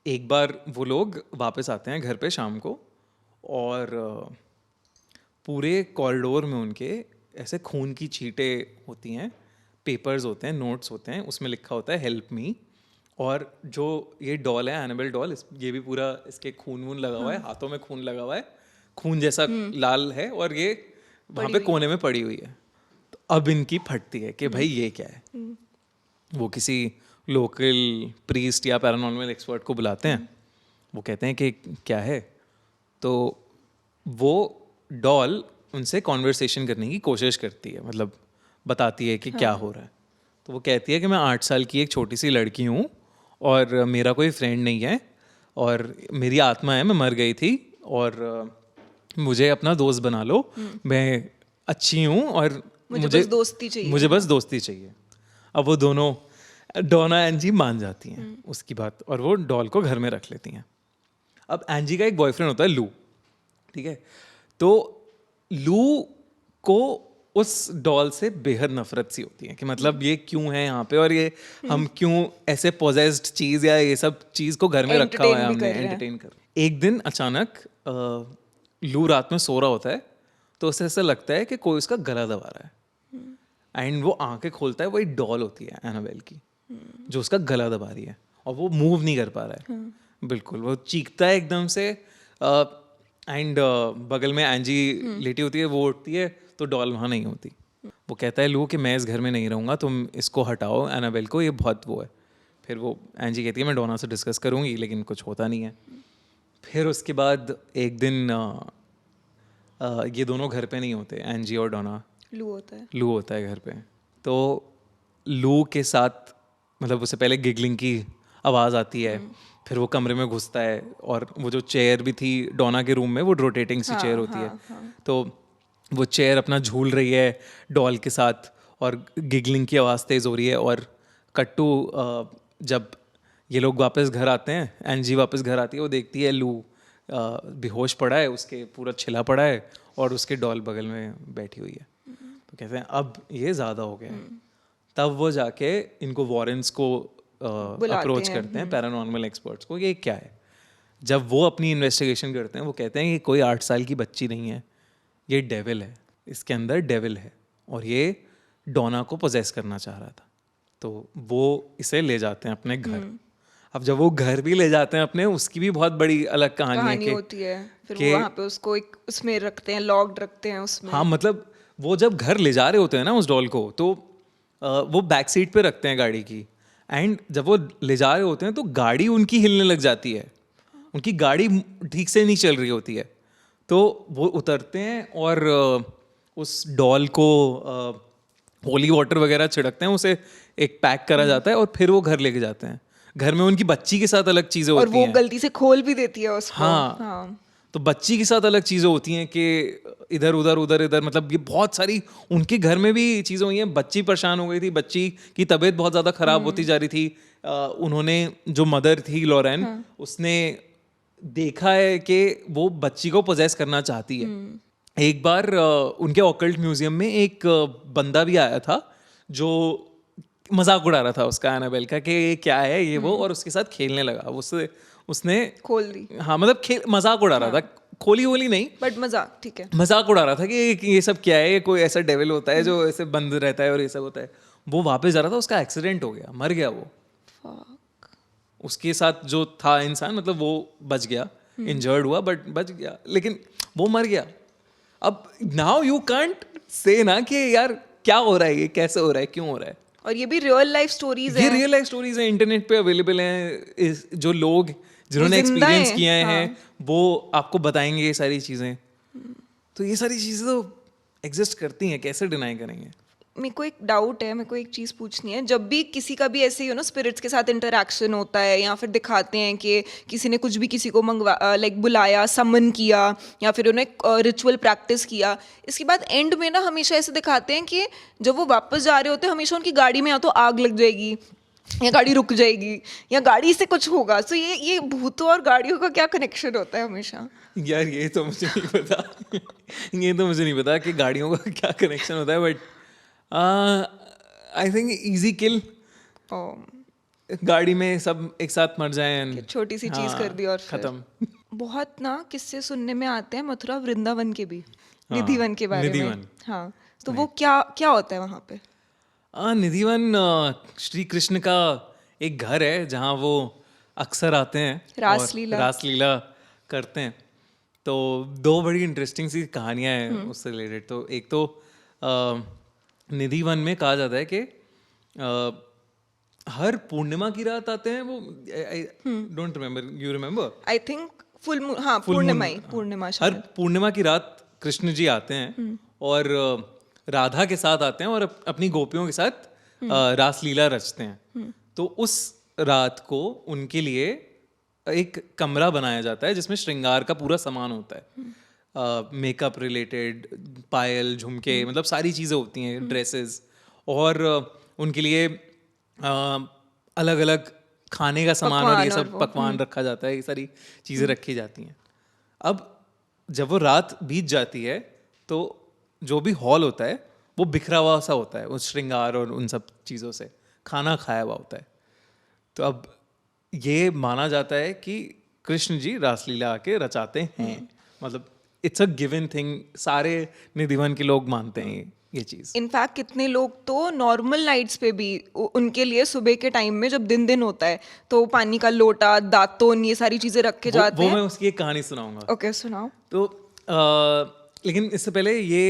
एक बार वो लोग वापस आते हैं घर पे शाम को और पूरे कॉरिडोर में उनके ऐसे खून की छींटें होती हैं, पेपर्स होते हैं, नोट्स होते हैं, उसमें लिखा होता है हेल्प मी. और जो ये डॉल है एनाबेल डॉल, ये भी पूरा इसके खून वून लगा हुआ है, हाथों में खून लगा हुआ है, खून जैसा लाल है और ये वहाँ पे कोने में पड़ी हुई है. तो अब इनकी फटती है कि भाई ये क्या है. वो किसी लोकल प्रीस्ट या पैरानॉर्मल एक्सपर्ट को बुलाते हैं. वो कहते हैं कि क्या है. तो वो डॉल उनसे कॉन्वर्सेशन करने की कोशिश करती है, मतलब बताती है कि क्या हो रहा है. तो वो कहती है कि मैं 8 साल की एक छोटी सी लड़की हूँ और मेरा कोई फ्रेंड नहीं है और मेरी आत्मा है, मैं मर गई थी और मुझे अपना दोस्त बना लो. मैं अच्छी हूँ और मुझे बस दोस्ती चाहिए. मुझे बस दोस्ती चाहिए. अब वो दोनों डोना एंजी मान जाती हैं उसकी बात और वो डॉल को घर में रख लेती हैं. अब एंजी का एक बॉयफ्रेंड होता है लू, ठीक है. तो लू को उस डॉल से बेहद नफरत सी होती है कि मतलब ये क्यों है यहाँ पे और ये हम क्यों ऐसे पोजेस्ड चीज या ये सब चीज को घर में रखा हुआ है, हमने एंटरटेन कर. एक दिन अचानक लू रात में सो रहा होता है तो उसे ऐसा लगता है कि कोई उसका गला दबा रहा है एंड वो आंखें खोलता है. वही डॉल होती है एनाबेल की जो उसका गला दबा रही है और वो मूव नहीं कर पा रहा है. बिल्कुल वो चीखता है एकदम से एंड बगल में एंजी लेटी होती है, वो उठती है तो डॉल वहाँ नहीं होती. वो कहता है लू कि मैं इस घर में नहीं रहूँगा, तुम इसको हटाओ एनाबेल को, ये बहुत वो है. फिर वो एंजी कहती है मैं डोना से डिस्कस करूँगी, लेकिन कुछ होता नहीं है. फिर उसके बाद एक दिन ये दोनों घर पे नहीं होते, एंजी और डोना. लू होता है घर पे. तो लू के साथ मतलब उससे पहले गिगलिंग की आवाज़ आती है. फिर वो कमरे में घुसता है और वो जो चेयर भी थी डोना के रूम में, वो रोटेटिंग सी चेयर होती है. तो वो चेयर अपना झूल रही है डॉल के साथ और गिगलिंग की आवाज़ तेज़ हो रही है. और कट्टू जब ये लोग वापस घर आते हैं, एनजी वापस घर आती है, वो देखती है लू बेहोश पड़ा है, उसके पूरा छिला पड़ा है और उसके डॉल बगल में बैठी हुई है. तो कहते हैं अब ये ज़्यादा हो गया है. तब वो जाके इनको वॉरेंस को अप्रोच करते हैं, पैरानॉर्मल एक्सपर्ट्स को, ये क्या है. जब वो अपनी इन्वेस्टिगेशन करते हैं वो कहते हैं कि कोई 8 साल की बच्ची नहीं है, ये डेविल है, इसके अंदर डेविल है और ये डोना को पोजेस करना चाह रहा था. तो वो इसे ले जाते हैं अपने घर. अब जब वो घर भी ले जाते हैं अपने, उसकी भी बहुत बड़ी अलग कहानी होती है. फिर वो वहाँ पे उसको एक उसमें रखते हैं, लॉक्ड रखते हैं उसमें. हाँ मतलब वो जब घर ले जा रहे होते हैं ना उस डॉल को, तो वो बैक सीट पे रखते हैं गाड़ी की. एंड जब वो ले जा रहे होते हैं तो गाड़ी उनकी हिलने लग जाती है. उनकी गाड़ी ठीक से नहीं चल रही होती है. तो वो उतरते हैं और उस डॉल को होली वाटर वगैरह छिड़कते हैं, उसे एक पैक करा जाता है और फिर वो घर लेके जाते हैं. घर में उनकी बच्ची के साथ अलग चीज़ें होती हैं और वो गलती से खोल भी देती है उसको. हाँ. तो बच्ची के साथ अलग चीज़ें होती हैं कि इधर उधर मतलब ये बहुत सारी उनके घर में भी चीज़ें हुई हैं. बच्ची परेशान हो गई थी, बच्ची की तबीयत बहुत ज़्यादा ख़राब होती जा रही थी. उन्होंने जो मदर थी लॉरेन, उसने देखा है कि वो बच्ची को पोजेस करना चाहती है. एक बार उनके ऑकल्ट म्यूजियम में एक बंदा भी आया था जो मजाक उड़ा रहा था उसका, एनाबेल का, कि ये क्या है ये वो, और उसके साथ खेलने लगा. उसने खोल दी. हाँ मतलब मजाक उड़ा रहा था, खोली वोली नहीं, बट मजाक, ठीक है, मजाक उड़ा रहा था कि ये सब क्या है, ये कोई ऐसा डेविल होता है जो ऐसे बंद रहता है और ये सब होता है. वो वापस जा रहा था, उसका एक्सीडेंट हो गया, मर गया वो. उसके साथ जो था इंसान, मतलब वो बच गया, इंजर्ड हुआ बट बच गया, लेकिन वो मर गया. अब नाउ यू कांट से ना कि यार क्या हो रहा है, ये कैसे हो रहा है, क्यों हो रहा है. और ये भी रियल लाइफ स्टोरीज हैं. ये रियल लाइफ स्टोरीज हैं, इंटरनेट पे अवेलेबल हैं. जो लोग जिन्होंने एक्सपीरियंस किया हैं वो आपको बताएंगे ये सारी चीजें. तो ये सारी चीजें तो एग्जिस्ट करती हैं, कैसे डिनाई करेंगे. मेरे को एक डाउट है, मेरे को एक चीज़ पूछनी है। जब भी किसी का भी ऐसे स्पिरिट्स के साथ इंटरेक्शन होता है, या फिर दिखाते हैं कि किसी ने कुछ भी किसी को लाइक बुलाया, समन किया, या फिर उन्हें रिचुअल प्रैक्टिस किया, इसके बाद एंड में ना हमेशा ऐसे दिखाते हैं कि जब वो वापस जा रहे होते हैं हमेशा उनकी गाड़ी में या तो आग लग जाएगी, या गाड़ी रुक जाएगी, या गाड़ी से कुछ होगा। सो ये भूतों और गाड़ियों का क्या कनेक्शन होता है हमेशा? यार ये तो मुझे नहीं पता ये तो मुझे नहीं पता कि गाड़ियों का क्या कनेक्शन होता है, बट आई थिंक इजी किल, गाड़ी में सब एक साथ मर जाएं and- छोटी सी चीज कर दी और फिर खत्म। बहुत ना किस्से सुनने में आते हैं मथुरा वृंदावन के भी, निधिवन के बारे में। निधिवन। हाँ, तो वो क्या क्या होता है वहाँ पे? निधिवन श्री कृष्ण का एक घर है जहाँ वो अक्सर आते हैं रासलीला। और रासलीला करते हैं। तो दो बड़ी इंटरेस्टिंग सी कहानियां हैं उससे रिलेटेड। तो एक तो निधिवन में कहा जाता है कि हर पूर्णिमा की रात आते हैं वो। I don't remember, you remember? I think पूर्णिमा हर शायद। पूर्णिमा की रात कृष्ण जी आते हैं और राधा के साथ आते हैं और अपनी गोपियों के साथ रासलीला रचते हैं। तो उस रात को उनके लिए एक कमरा बनाया जाता है जिसमें श्रृंगार का पूरा सामान होता है, मेकअप रिलेटेड, पायल, झुमके, मतलब सारी चीज़ें होती हैं, ड्रेसेस, और उनके लिए अलग अलग खाने का सामान और ये सब पकवान रखा जाता है, ये सारी चीज़ें रखी जाती हैं। अब जब वो रात बीत जाती है तो जो भी हॉल होता है वो बिखरा हुआ सा होता है उस श्रृंगार और उन सब चीज़ों से, खाना खाया हुआ होता है। तो अब ये माना जाता है कि कृष्ण जी रासलीला आके रचाते हैं, मतलब इट्स अ गिवन थिंग, सारे निधिवन के लोग मानते हैं ये चीज़। इनफैक्ट कितने लोग तो नॉर्मल नाइट्स पे भी उनके लिए सुबह के टाइम में जब दिन होता है तो पानी का लोटा, दातुन, ये सारी चीजें रख के जाते हैं। वो मैं उसकी एक कहानी सुनाऊंगा। ओके, सुनाओ। तो लेकिन इससे पहले ये,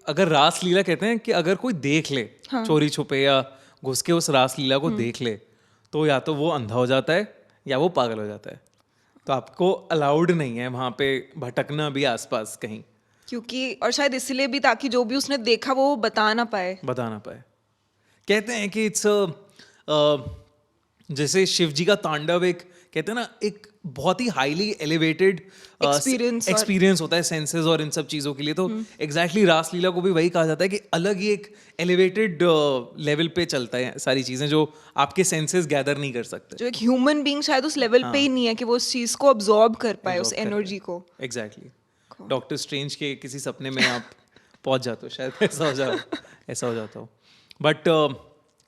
अगर रासलीला कहते हैं कि अगर कोई देख ले, चोरी छुपे या घुस के उस रासलीला को देख ले, तो या तो वो अंधा हो जाता है या वो पागल हो जाता है। तो आपको अलाउड नहीं है वहाँ पे भटकना भी आसपास कहीं, क्योंकि और शायद इसलिए भी ताकि जो भी उसने देखा वो बता ना पाए। कहते हैं कि इट्स जैसे शिव जी का तांडव, एक कहते हैं ना, एक बहुत ही हाईली एलिवेटेड एक्सपीरियंस होता है सेंसेस और इन सब चीज़ों के लिए। तो एग्जैक्टली रासलीला को भी वही कहा जाता है कि अलग ही एक एलिवेटेड लेवल पे चलता है सारी चीज़ें जो आपके सेंसेस गैदर नहीं कर सकते। जो एक ह्यूमन बीइंग शायद उस लेवल पे ही नहीं है कि वो उस चीज़ को अब्सॉर्ब कर पाए, उस एनर्जी को। एग्जैक्टली। डॉक्टर स्ट्रेंज के किसी सपने में आप पहुंच जाते हो, शायद ऐसा हो जाता हो। बट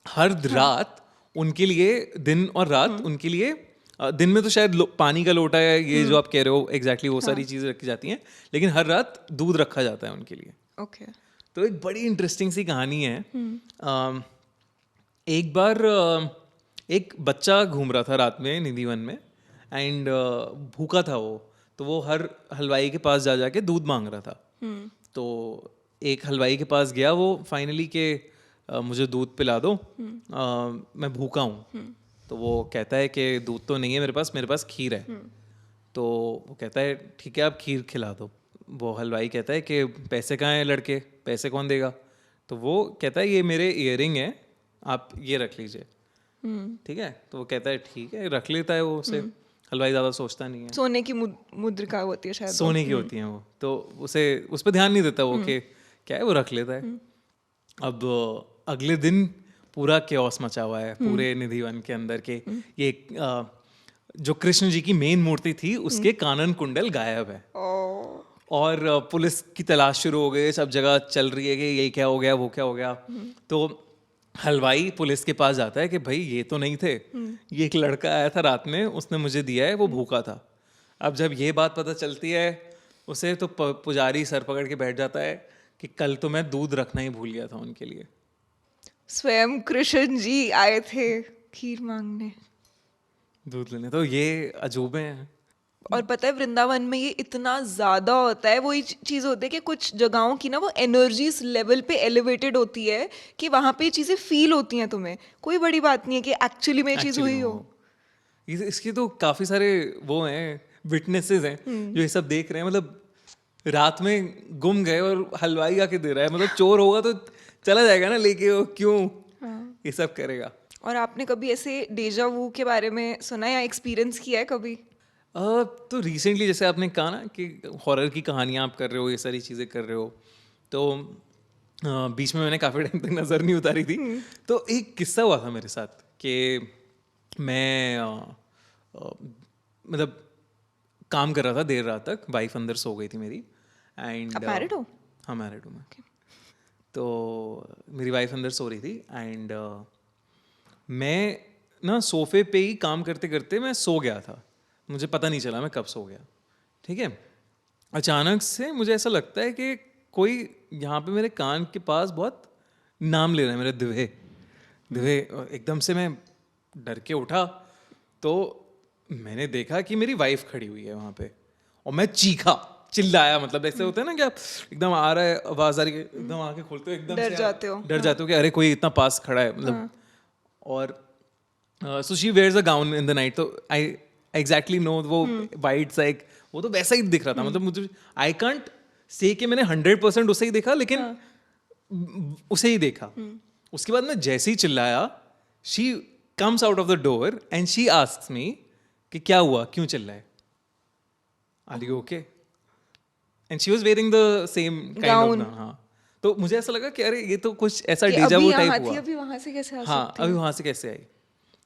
हर रात उनके लिए, दिन और रात उनके लिए, दिन में तो शायद पानी का लोटा है, ये जो आप कह रहे हो एग्जैक्टली वो सारी चीज़ें रखी जाती हैं, लेकिन हर रात दूध रखा जाता है उनके लिए। ओके। तो एक बड़ी इंटरेस्टिंग सी कहानी है। एक बार एक बच्चा घूम रहा था रात में निधिवन में, एंड भूखा था वो, तो वो हर हलवाई के पास जा जाके दूध मांग रहा था। तो एक हलवाई के पास गया वो फाइनली के मुझे दूध पिला दो, मैं भूखा हूँ। तो वो कहता है कि दूध तो नहीं है मेरे पास खीर है। तो वो कहता है ठीक है, आप खीर खिला दो। वो हलवाई कहता है कि पैसे कहाँ हैं लड़के, पैसे कौन देगा? तो वो कहता है ये मेरे ईयरिंग है, आप ये रख लीजिए। ठीक है। तो वो कहता है ठीक है, रख लेता है वो उसे। हलवाई ज़्यादा सोचता नहीं है। सोने की मुद्रिका होती है शायद, सोने की होती हैं वो, तो उसे उस पर ध्यान नहीं देता वो कि क्या है, वो रख लेता है। अब अगले दिन पूरा केओस मचा हुआ है पूरे निधिवन के अंदर के ये जो कृष्ण जी की मेन मूर्ति थी उसके कानन कुंडल गायब है। और पुलिस की तलाश शुरू हो गई, सब जगह चल रही है कि ये क्या हो गया, वो क्या हो गया। तो हलवाई पुलिस के पास जाता है कि भाई ये तो नहीं थे, ये एक लड़का आया था रात में, उसने मुझे दिया है, वो भूखा था। अब जब ये बात पता चलती है उसे, तो पुजारी सर पकड़ के बैठ जाता है कि कल तो मैं दूध रखना ही भूल गया था उनके लिए। स्वयं कृष्ण जी आए थे खीर मांगने, दूध लेने। तो ये अजूबे हैं। और पता है वृंदावन में ये इतना ज्यादा होता है, वही चीज होती है कि कुछ जगहों की ना वो एनर्जी इस लेवल पे एलिवेटेड होती है कि वहां पे ये चीजें फील होती हैं तुम्हें। कोई बड़ी बात नहीं है कि एक्चुअली में ये चीज हुई हो। इसके तो काफी सारे वो हैं, विटनेसेस हैं जो ये सब देख रहे हैं। मतलब रात में गुम गए और हलवाई आके दे रहा है। मतलब चोर होगा तो चला जाएगा ना लेके, वो क्यों हाँ। ये सब करेगा। और आपने कभी ऐसे डेजा वू के बारे में सुना या एक्सपीरियंस किया है कभी? तो रिसेंटली जैसे आपने कहा ना कि हॉरर की कहानियाँ आप कर रहे हो, ये सारी चीज़ें कर रहे हो, तो बीच में मैंने काफ़ी टाइम तक नज़र नहीं उतारी थी। तो एक किस्सा हुआ था मेरे साथ कि मैं मतलब काम कर रहा था देर रात तक, वाइफ अंदर सो गई थी मेरी, एंड आप मैरिड हो? हाँ मैरिड हूँ मैं। तो मेरी वाइफ अंदर सो रही थी एंड मैं ना सोफे पे ही काम करते करते मैं सो गया था, मुझे पता नहीं चला मैं कब सो गया। ठीक है, अचानक से मुझे ऐसा लगता है कि कोई यहाँ पे मेरे कान के पास बहुत नाम ले रहा है, मेरे दिवे दिवे। एकदम से मैं डर के उठा तो मैंने देखा कि मेरी वाइफ खड़ी हुई है वहाँ पे, और मैं चीखा, चिल्लाया, मतलब ऐसे होता है ना कि आप एकदम आ रहा है आवाज आ रही है, एकदम आंखें खोलते हो, एकदम डर से जाते हो। डर जाते हो कि अरे कोई इतना पास खड़ा है, मतलब। और so she wears a gown in the night, तो आई एग्जैक्टली नो वो वाइट सा एक, वो तो वैसा ही दिख रहा था, मतलब मुझे आई कांट से कि मैंने 100% उसे ही देखा, लेकिन उसे ही देखा। उसके बाद मैं जैसे ही चिल्लाया, she comes out of the door and she asks me कि क्या हुआ, क्यों चिल्लाए, are you okay? And she was wearing the same kind of, हाँ। तो मुझे ऐसा लगा कि अरे ये तो कुछ ऐसा कि डेजा अभी वू यहाँ टाइप थी, हुआ। अभी वहाँ से कैसे आ हाँ, सकती अभी है? वहां से कैसे आई?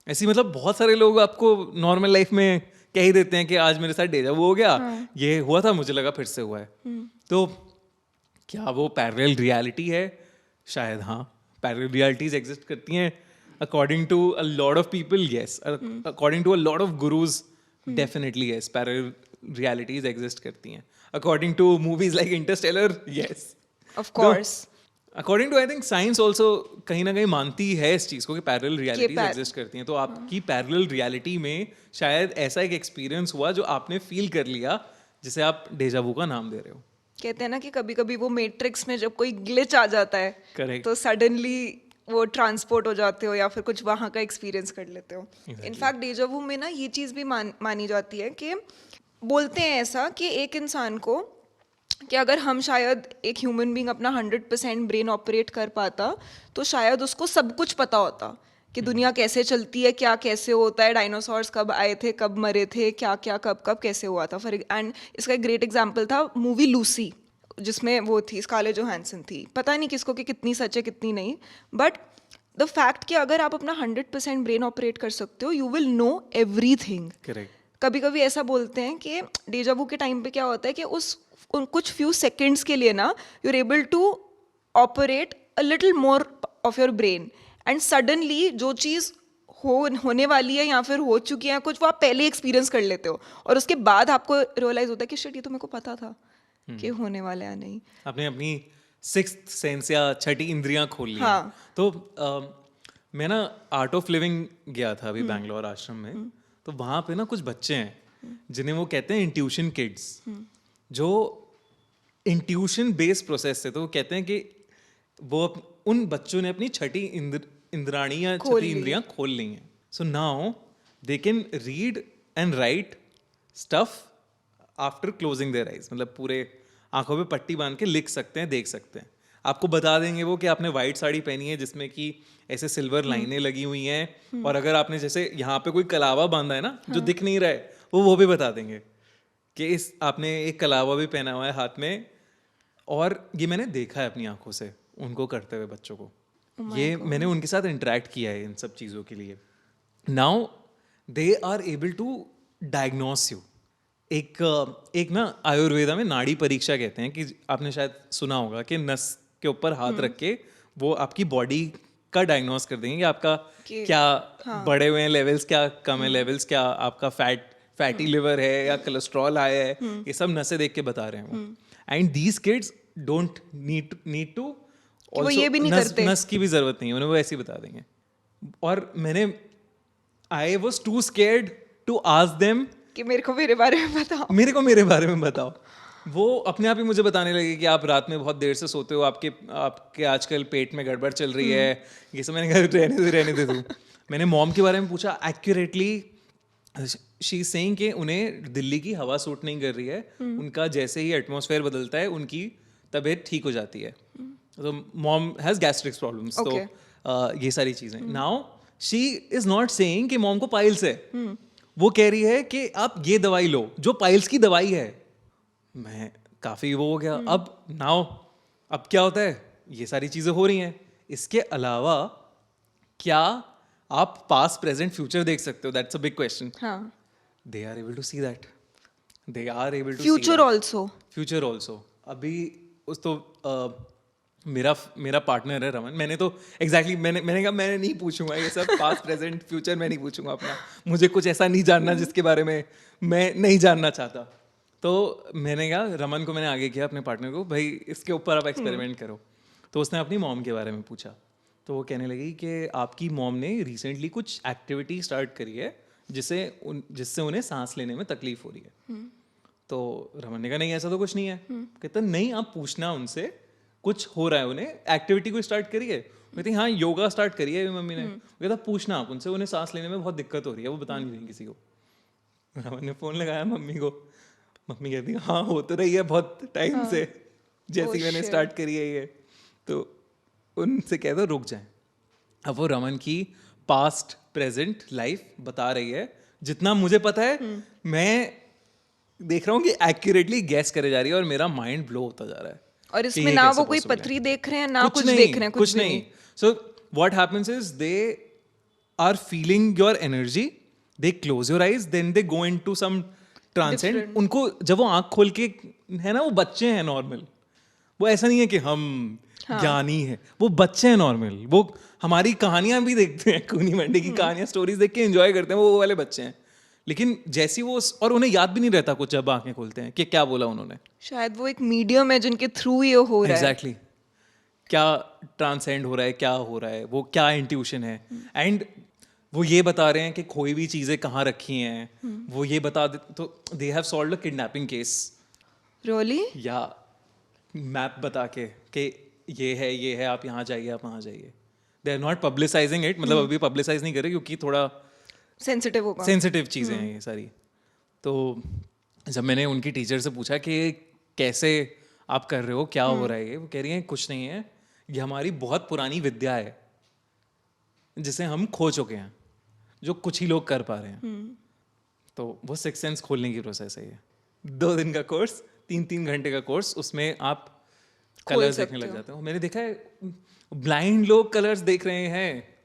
ऐसी मतलब बहुत सारे लोग आपको नॉर्मल लाइफ में कह ही देते हैं कि आज मेरे साथ डेजा वू हो गया, ये हुआ था, मुझे लगा फिर से हुआ है। तो क्या वो पैरेलल रियलिटी है? शायद हाँ, पैरेलल रियलिटीज एग्जिस्ट करती हैं according to a lot of people, yes. According to a lot of gurus, definitely yes, parallel realities exist करती हैं। According to movies like Interstellar, yes. Of course. According to I think science also कहीं ना कहीं मानती है इस चीज़ को कि पैरेलल रियलिटीज एग्जिस्ट करती हैं। तो आपकी पैरेलल रियलिटी में शायद ऐसा एक एक्सपीरियंस हुआ जो आपने फील कर लिया, जिसे आप डेजा वू का नाम दे रहे हो। कहते हैं ना कि कभी कभी वो मैट्रिक्स में जब कोई ग्लिच आ जाता है, Correct. तो सडनली वो ट्रांसपोर्ट हो जाते हो या फिर कुछ वहाँ का एक्सपीरियंस कर लेते हो। इनफैक्ट डेजा वू में ना ये चीज़ भी मानी जाती है कि बोलते हैं ऐसा कि एक इंसान को, कि अगर हम शायद एक ह्यूमन बीइंग अपना 100% ब्रेन ऑपरेट कर पाता, तो शायद उसको सब कुछ पता होता कि दुनिया कैसे चलती है, क्या कैसे होता है, डायनासोर्स कब आए थे, कब मरे थे, क्या क्या कब कब कैसे हुआ था। एंड इसका एक ग्रेट एग्जाम्पल था मूवी लूसी, जिसमें वो थी स्कारलेट जोहानसन थी। पता नहीं किसको कि कितनी सच है कितनी नहीं, बट द फैक्ट कि अगर आप अपना 100% ब्रेन ऑपरेट कर सकते हो, you will know everything. Correct. कभी कभी ऐसा बोलते हैं कि डेजा वू के टाइम पे क्या होता है कि उन कुछ फ्यू सेकेंड्स के लिए ना you are able to operate a little more of your brain, and suddenly जो चीज़ होने वाली है या फिर हो चुकी है कुछ, वो आप पहले एक्सपीरियंस कर लेते हो, और उसके बाद आपको रियलाइज होता है कि शिट, ये तो मेरे को पता था कि होने वाला है। नहीं, आपने अपनी सिक्स्थ सेंस या छठी इंद्रियां खोल ली। हाँ। तो मैं ना आर्ट ऑफ लिविंग गया था अभी बैंगलोर आश्रम में, तो वहाँ पे ना कुछ बच्चे हैं जिन्हें वो कहते हैं इंट्यूशन किड्स, जो इंट्यूशन बेस्ड प्रोसेस से, तो वो कहते हैं कि वो उन बच्चों ने अपनी छठी इंद्राणी या खोल छठी ली इंद्रियां खोल ली हैं। So now they can read and right stuff after closing their eyes, मतलब पूरे आंखों पे पट्टी बांध के लिख सकते हैं, देख सकते हैं। आपको बता देंगे वो कि आपने वाइट साड़ी पहनी है जिसमें कि ऐसे सिल्वर लाइनें लगी हुई हैं, और अगर आपने जैसे यहाँ पे कोई कलावा बांधा है ना जो दिख नहीं रहा है, वो भी बता देंगे कि इस आपने एक कलावा भी पहना हुआ है हाथ में। और ये मैंने देखा है अपनी आंखों से उनको करते हुए बच्चों को। ये मैंने उनके साथ इंटरेक्ट किया है इन सब चीज़ों के लिए। Now they are able to diagnose you. एक ना आयुर्वेदा में नाड़ी परीक्षा कहते हैं, कि आपने शायद सुना होगा कि नस के ऊपर हाथ रख के वो आपकी बॉडी का डायग्नोस कर देंगे कि आपका क्या बढ़े हुए हैं लेवल्स, क्या कम है लेवल्स, क्या आपका फैटी लिवर है या कोलेस्ट्रॉल आया है, ये सब नसें देख के बता रहे हैं वो। And these kids don't need to, वो ये भी नहीं करते, नस की भी जरूरत नहीं है उन्हें, वो ऐसे ही बता देंगे। और I was too scared to ask them कि मेरे को मेरे बारे में बताओ, मेरे बारे में बताओ। वो अपने आप ही मुझे बताने लगे कि आप रात में बहुत देर से सोते हो, आपके आजकल पेट में गड़बड़ चल रही है, ये सब। मैंने कहा रहने दे तू। मैंने मॉम के बारे में पूछा एक्यूरेटली, शी इज सेइंग कि उन्हें दिल्ली की हवा सूट नहीं कर रही है, उनका जैसे ही एटमॉस्फेयर बदलता है उनकी तबीयत ठीक हो जाती है। तो मॉम हैज गैस्ट्रिक्स प्रॉब्लम्स, Okay. तो ये सारी चीजें. Now she is not saying कि मॉम को पाइल्स है. वो कह रही है कि आप ये दवाई लो जो पाइल्स की दवाई है. मैं काफी वो हो गया. अब क्या होता है, ये सारी चीजें हो रही हैं. इसके अलावा क्या आप पास्ट प्रेजेंट फ्यूचर देख सकते हो? That's a big question. हाँ. They are able to see that. They are able to Future also. Future also. अभी उस तो मेरा पार्टनर है रमन. मैंने तो एग्जैक्टली मैंने कहा मैं नहीं पूछूंगा ये सब पास्ट प्रेजेंट फ्यूचर मैं नहीं पूछूंगा अपना. मुझे कुछ ऐसा नहीं जानना जिसके बारे में मैं नहीं जानना चाहता. तो मैंने कहा रमन को मैंने आगे किया अपने पार्टनर को, भाई इसके ऊपर आप एक्सपेरिमेंट करो. तो उसने अपनी मॉम के बारे में पूछा. तो वो कहने लगी कि आपकी मॉम ने रिसेंटली कुछ एक्टिविटी स्टार्ट करी है जिससे उन्हें सांस लेने में तकलीफ हो रही है. तो रमन ने कहा नहीं ऐसा तो कुछ नहीं है. कहता नहीं आप पूछना उनसे कुछ हो रहा है उन्हें, एक्टिविटी कोई स्टार्ट करी है. कहती हाँ योगा स्टार्ट करी है मम्मी ने. कहता पूछना आप उनसे, उन्हें सांस लेने में बहुत दिक्कत हो रही है, वो बता नहीं रही किसी को. रमन ने फोन लगाया मम्मी को. मम्मी कहती हाँ हो तो रही है बहुत टाइम से, जैसे मैंने स्टार्ट करी है ये. तो उनसे कह दो रुक जाए. अब वो रमन की पास्ट प्रेजेंट लाइफ बता रही है. जितना मुझे पता है मैं देख रहा हूँ कि एक्यूरेटली गैस करे जा रही है और मेरा माइंड ब्लो होता जा रहा है. और इसमें ना वो कोई पथरी देख रहे हैं ना कुछ देख रहे हैं, कुछ भी नहीं. So what happens is they are feeling your energy, they close your eyes, then they go into some transcend. उनको जब वो आंख खोल के है ना, वो बच्चे हैं नॉर्मल. वो ऐसा नहीं है कि हम ज्ञानी है, वो बच्चे हैं नॉर्मल. वो हमारी कहानियां भी देखते हैं, कूनी मंडी की कहानियां स्टोरीज देख के एंजॉय करते हैं, वो वाले बच्चे हैं. लेकिन जैसी वो, और उन्हें याद भी नहीं रहता कुछ जब आंखें खोलते हैं कि क्या बोला उन्होंने. शायद वो एक मीडियम है जिनके थ्रू ये हो रहा है. एग्जैक्टली क्या ट्रांसेंड हो रहा है, क्या हो रहा है, वो क्या इंट्यूशन है. एंड वो ये बता रहे हैं कि खोई हुई चीजें कहाँ रखी हैं. वो ये बता दे तो they have solved a kidnapping case. Really? या मैप बता के कि ये है आप यहाँ जाइए, आप वहाँ जाइए. They are not publicising it, मतलब अभी पब्लिसाइज नहीं कर रहे क्योंकि थोड़ा सेंसिटिव होगा. सेंसिटिव चीज़ें हैं ये सारी. तो जब मैंने उनकी टीचर से पूछा कि कैसे आप कर रहे हो, क्या हो रहा है ये, वो कह रही हैं कुछ नहीं है, ये हमारी बहुत पुरानी विद्या है जिसे हम खो चुके हैं, जो कुछ ही लोग कर पा रहे हैं. तो वो सिक्स सेंस खोलने की प्रोसेस है ये. 2 दिन का कोर्स, 3 घंटे का कोर्स, उसमें आप कलर्स देखने लग जाते हो. मैंने देखा है ब्लाइंड लोग कलर्स देख रहे हैं.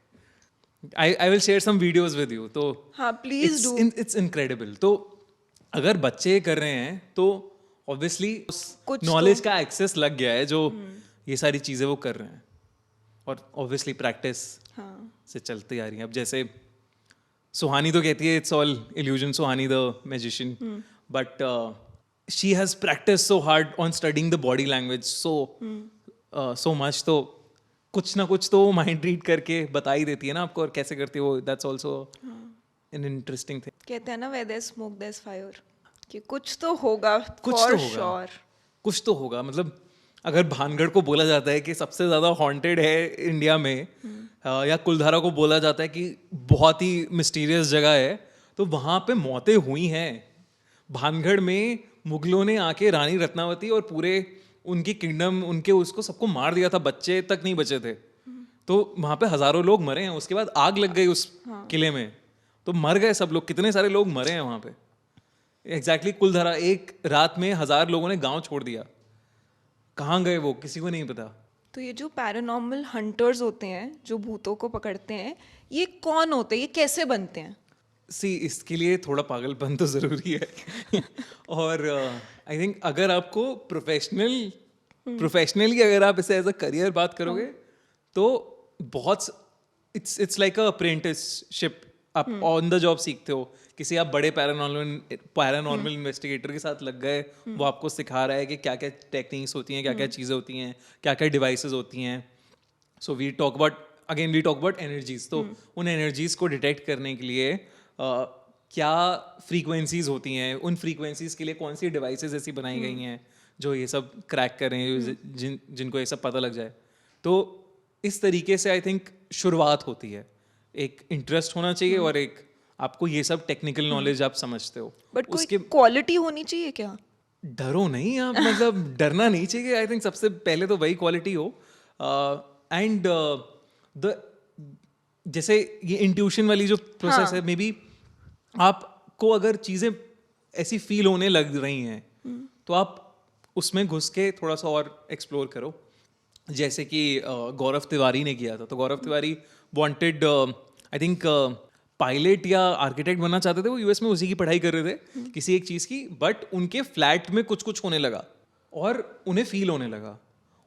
I will share some videos with you. तो हाँ प्लीज डू. it's incredible. तो अगर बच्चे कर रहे हैं तो obviously कुछ नॉलेज का एक्सेस लग गया है जो ये सारी चीजें वो कर रहे हैं. और obviously प्रैक्टिस से चलती आ रही है. अब जैसे सुहानी तो कहती है it's all illusion, Suhani the magician, but she has practice so hard on studying the body language so much. तो कुछ ना कुछ तो माइंड रीड करके बता ही देती है ना आपको, और कैसे करती है वो. That's also an interesting thing. कहते हैं ना where there's smoke there's fire, कि कुछ तो होगा. कुछ for तो होगा. sure. कुछ तो होगा. मतलब अगर भानगढ़ को बोला जाता है कि सबसे ज्यादा हॉन्टेड है इंडिया में, या कुलधारा को बोला जाता है कि बहुत ही मिस्टीरियस जगह है, तो वहां पे मौतें हुई हैं. भानगढ़ में मुगलों ने आके रानी रत्नावती और पूरे उनकी किंगडम, उनके उसको सबको मार दिया था, बच्चे तक नहीं बचे थे. तो वहां पे हजारों लोग मरे हैं. उसके बाद आग लग गई उस किले में, तो मर गए सब लोग. कितने सारे लोग मरे हैं वहां पे. एग्जैक्टली कुलधारा, एक रात में 1000 लोगों ने गांव छोड़ दिया. कहाँ गए वो, किसी को नहीं पता. तो ये जो पैरानॉर्मल हंटर्स होते हैं जो भूतों को पकड़ते हैं, ये कौन होते हैं, ये कैसे बनते हैं? सी इसके लिए थोड़ा पागलपन तो जरूरी है. और आई थिंक अगर आपको प्रोफेशनली अगर आप इसे एज अ करियर बात करोगे तो बहुत इट्स लाइक अ अप्रेंटिसशिप. आप ऑन द जॉब सीखते हो. किसी आप बड़े पैरानॉर्मल इन्वेस्टिगेटर के साथ लग गए, वो आपको सिखा रहा है कि क्या क्या टेक्निक्स होती हैं, क्या क्या चीज़ें होती हैं, क्या क्या डिवाइसेस होती हैं. So we talk about energies. तो उन एनर्जीज को डिटेक्ट करने के लिए क्या फ्रीक्वेंसीज होती हैं, उन फ्रीक्वेंसीज के लिए कौन सी डिवाइसेस ऐसी बनाई गई हैं जो ये सब क्रैक कर रहे हैं, जिनको ये सब पता लग जाए. तो इस तरीके से आई थिंक शुरुआत होती है. एक इंटरेस्ट होना चाहिए और एक आपको ये सब टेक्निकल नॉलेज आप समझते हो. बट कोई क्वालिटी होनी चाहिए क्या? डरो नहीं आप, मतलब डरना नहीं चाहिए. आई थिंक सबसे पहले तो वही क्वालिटी हो. एंड द जैसे ये इंट्यूशन वाली जो प्रोसेस है, मे बी आपको अगर चीज़ें ऐसी फील होने लग रही हैं तो आप उसमें घुस के थोड़ा सा और एक्सप्लोर करो। जैसे कि गौरव तिवारी ने किया था। तो Gaurav Tiwari wanted I think pilot या आर्किटेक्ट बनना चाहते थे। वो यूएस में उसी की पढ़ाई कर रहे थे किसी एक चीज़ की, बट उनके फ्लैट में कुछ कुछ होने लगा और उन्हें फील होने लगा।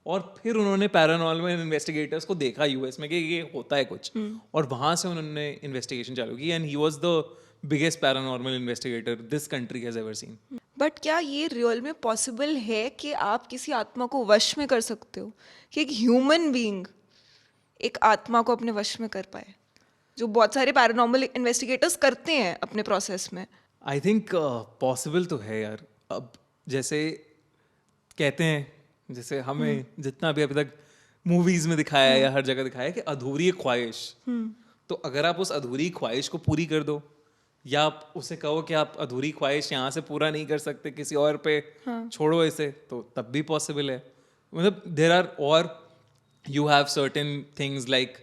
और फिर उन्होंने पैरानॉर्मल इन्वेस्टिगेटर्स को देखा यूएस में कि ये होता है कुछ, और वहाँ से उन्होंने इन्वेस्टिगेशन चालू की। And he was the biggest paranormal investigator this country has ever seen. But क्या ये रियल में पॉसिबल है कि आप किसी आत्मा को वश में कर सकते हो, कि एक ह्यूमन बीइंग एक आत्मा को अपने वश में कर पाए, जो बहुत सारे पैरानॉर्मल इन्वेस्टिगेटर्स करते हैं अपने प्रोसेस में? आई थिंक पॉसिबल तो है यार। अब जैसे कहते हैं, जैसे हमें जितना भी अभी तक मूवीज में दिखाया है या हर जगह दिखाया है कि अधूरी एक ख्वाहिश, तो अगर आप उस अधूरी ख्वाहिश को पूरी कर दो, या आप उसे कहो कि आप अधूरी ख्वाहिश यहाँ से पूरा नहीं कर सकते, किसी और पे छोड़ो इसे, तो तब भी पॉसिबल है। मतलब देर आर, और you have certain things like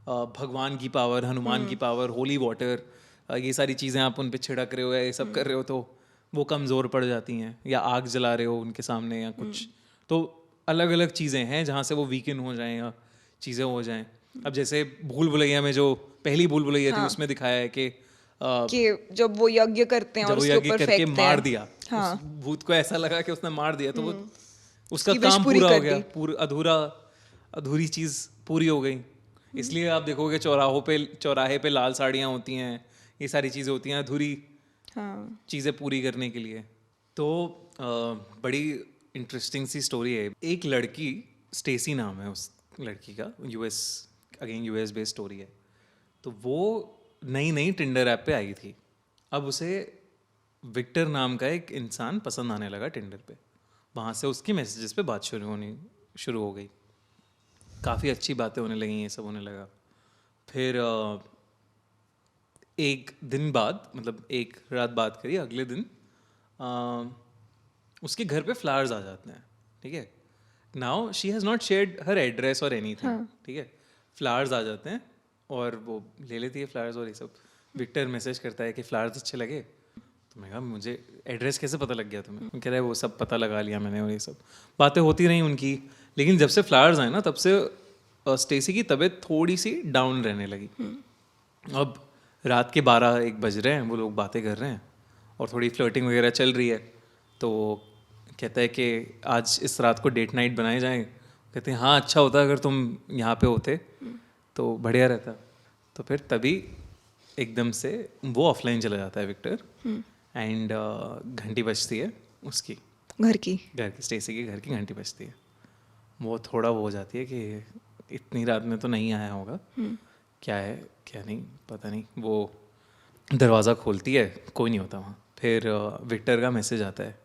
भगवान की पावर, हनुमान की पावर, होली वाटर, ये सारी चीज़ें आप उन पे छिड़क रहे हो या ये सब कर रहे हो तो वो कमज़ोर पड़ जाती हैं, या आग जला रहे हो उनके सामने या कुछ। तो अलग अलग चीज़ें हैं जहाँ से वो वीकन हो जाएं या चीज़ें हो जाएं। अब जैसे भूल भुलैया में जो पहली भूल भुलैया थी, उसमें दिखाया है कि जब वो यज्ञ करते हैं और उसके ऊपर करके फेंकते मार हैं, दिया, उस भूत को ऐसा लगा कि उसने मार दिया, तो वो उसका उसकी विश काम पूरी पूरा कर हो गया, दी। अधूरी चीज़ पूरी हो गई। इसलिए आप देखोगे चौराहे पे लाल साड़ियाँ होती हैं, ये सारी चीज़ें होती हैं अधूरी चीज़ें पूरी करने के लिए। तो बड़ी इंटरेस्टिंग सी स्टोरी है। एक लड़की, स्टेसी नाम है उस लड़की का, यूएस बेस्ड स्टोरी है। तो वो नई टिंडर ऐप पे आई थी। अब उसे विक्टर नाम का एक इंसान पसंद आने लगा टिंडर पे। वहाँ से उसकी मैसेजेस पे बात शुरू हो गई। काफ़ी अच्छी बातें होने लगी, ये सब होने लगा। फिर एक दिन बाद, मतलब एक रात बात करी, अगले दिन उसके घर पे फ्लावर्स आ जाते हैं। ठीक है, now she has not shared her address और एनीथिंग। ठीक है, फ्लावर्स आ जाते हैं और वो ले लेती है फ्लावर्स और ये सब। विक्टर मैसेज करता है कि फ्लावर्स अच्छे लगे। तो मैं कहा, मुझे एड्रेस कैसे पता लग गया तुम्हें? कह रहा है वो सब पता लगा लिया मैंने, और ये सब बातें होती रही उनकी। लेकिन जब से फ्लावर्स आए ना, तब से स्टेसी की तबीयत थोड़ी सी डाउन रहने लगी। अब रात के 12-1 बज रहे हैं, वो लोग बातें कर रहे हैं और थोड़ी फ्लर्टिंग वगैरह चल रही है। तो कहता है कि आज इस रात को डेट नाइट बनाए जाएं। कहते हैं हाँ, अच्छा होता अगर तुम यहाँ पे होते तो बढ़िया रहता। तो फिर तभी एकदम से वो ऑफलाइन चला जाता है विक्टर, एंड घंटी बजती है उसकी, घर की स्टेसी के घर की घंटी बजती है। वो थोड़ा वो हो जाती है कि इतनी रात में तो नहीं आया होगा, क्या है क्या नहीं पता नहीं। वो दरवाज़ा खोलती है, कोई नहीं होता वहाँ। फिर विक्टर का मैसेज आता है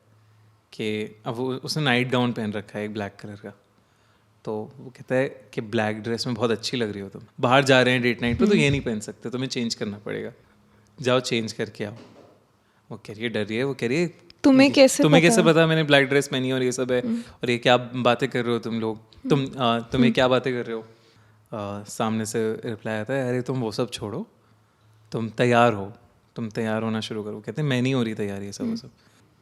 कि अब वो उसने नाइट गाउन पहन रखा है एक ब्लैक कलर का। तो वो कहता है कि ब्लैक ड्रेस में बहुत अच्छी लग रही हो तुम, बाहर जा रहे हैं डेट नाइट पे तो ये नहीं पहन सकते, तुम्हें चेंज करना पड़ेगा, जाओ चेंज करके आओ। वो कह रही है, डर रही है, वो कह रही है तुम्हें कैसे पता मैंने ब्लैक ड्रेस पहनी और ये सब है, और ये क्या बातें कर रहे हो तुम लोग, तुम्हें क्या बातें कर रहे हो। सामने से रिप्लाई आता है, अरे तुम वो सब छोड़ो, तुम तैयार होना शुरू करो। कहते हैं मैं नहीं हो रही तैयार ये सब वो सब।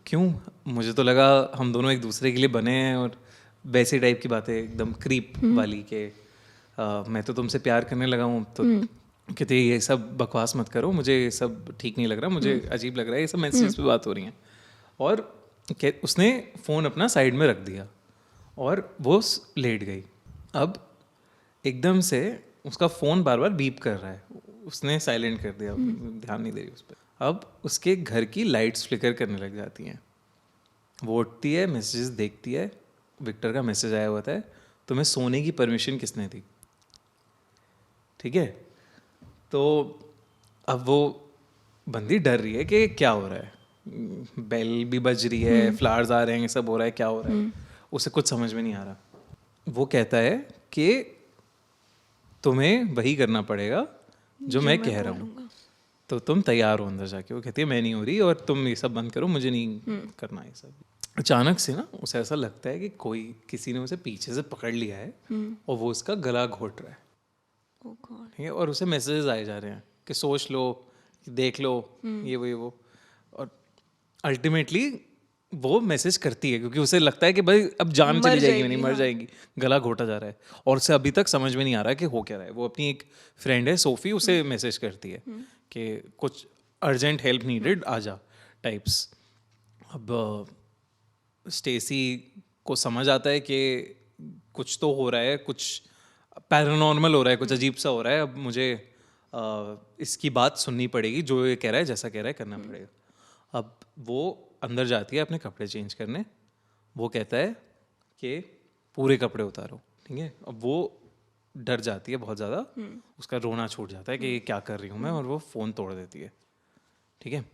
क्यों? मुझे तो लगा हम दोनों एक दूसरे के लिए बने हैं, और वैसे टाइप की बातें एकदम क्रीप वाली के मैं तो तुमसे प्यार करने लगा हूँ। तो कहते ये सब बकवास मत करो, मुझे ये सब ठीक नहीं लग रहा, मुझे अजीब लग रहा है, ये सब मैसेज पे बात हो रही हैं। और उसने फ़ोन अपना साइड में रख दिया और वो लेट गई। अब एकदम से उसका फ़ोन बार बार बीप कर रहा है, उसने साइलेंट कर दिया, ध्यान नहीं दे रही उस पर। अब उसके घर की लाइट्स फ्लिकर करने लग जाती हैं। वो उठती है, मैसेजेस देखती है, विक्टर का मैसेज आया हुआ था, तुम्हें सोने की परमिशन किसने दी? ठीक है, तो अब वो बंदी डर रही है कि क्या हो रहा है, बेल भी बज रही है, फ्लावर्स आ रहे हैं, ये सब हो रहा है, क्या हो रहा है, उसे कुछ समझ में नहीं आ रहा। वो कहता है कि तुम्हें वही करना पड़ेगा जो मैं कह रहा हूँ, तो तुम तैयार हो अंदर जाके। वो कहती है मैं नहीं हो रही और तुम ये सब बंद करो, मुझे नहीं करना ये सब। अचानक से ना उसे ऐसा लगता है कि कोई किसी ने उसे पीछे से पकड़ लिया है और वो उसका गला घोट रहा है, Oh God. ठीक है, और उसे मैसेजेस आए जा रहे हैं कि सोच लो, कि देख लो, ये वो, और अल्टीमेटली वो मैसेज करती है क्योंकि उसे लगता है कि भाई अब जान मर चली जाएगी, जाएगी, नहीं मर हाँ। जाएगी, गला घोटा जा रहा है, और उसे अभी तक समझ में नहीं आ रहा है कि हो क्या रहा है। वो अपनी एक फ्रेंड है सोफी, उसे मैसेज करती है कि कुछ अर्जेंट हेल्प नीडेड, आ जा टाइप्स। अब स्टेसी को समझ आता है कि कुछ तो हो रहा है, कुछ पैरानॉर्मल हो रहा है, कुछ अजीब सा हो रहा है, अब मुझे इसकी बात सुननी पड़ेगी, जो ये कह रहा है, जैसा कह रहा है करना पड़ेगा। अब वो अंदर जाती है अपने कपड़े चेंज करने, वो कहता है कि पूरे कपड़े उतारो, ठीक है। अब वो डर जाती है बहुत ज़्यादा, उसका रोना छूट जाता है कि ये क्या कर रही हूँ मैं, और वो फ़ोन तोड़ देती है, ठीक है।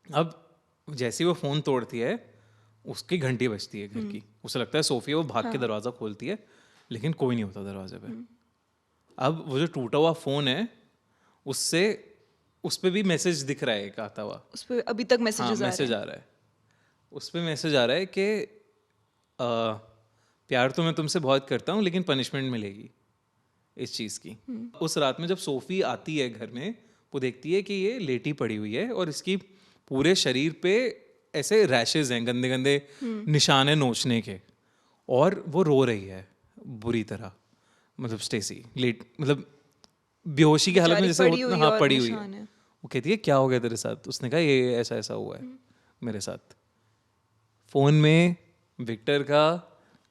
अब जैसे ही वो फ़ोन तोड़ती है, उसकी घंटी बजती है घर की, उसे लगता है सोफिया, वो भाग के दरवाज़ा खोलती है, लेकिन कोई नहीं होता दरवाजे पे। अब वो जो टूटा हुआ फ़ोन है, उससे उस पर भी मैसेज दिख रहा है एक आता हुआ, उस पे अभी तक हाँ मैसेजेस आ रहे मैसेज हैं। आ रहा है, उस पर मैसेज आ रहा है कि प्यार तो मैं तुमसे बहुत करता हूँ लेकिन पनिशमेंट मिलेगी इस चीज़ की। उस रात में जब सोफ़ी आती है घर में, वो देखती है कि ये लेटी पड़ी हुई है और इसकी पूरे शरीर पे ऐसे रैशेज हैं, गंदे गंदे निशान हैं नोचने के, और वो रो रही है बुरी तरह, मतलब स्टेसी लेट, मतलब बेहोशी की हालत में बेचारी जैसे पड़ी होता ना, हुई है हाँ और पड़ी हुई है। निशान है। वो कहती है क्या हो गया तेरे साथ, उसने कहा ये ऐसा ऐसा हुआ है मेरे साथ। फ़ोन में विक्टर का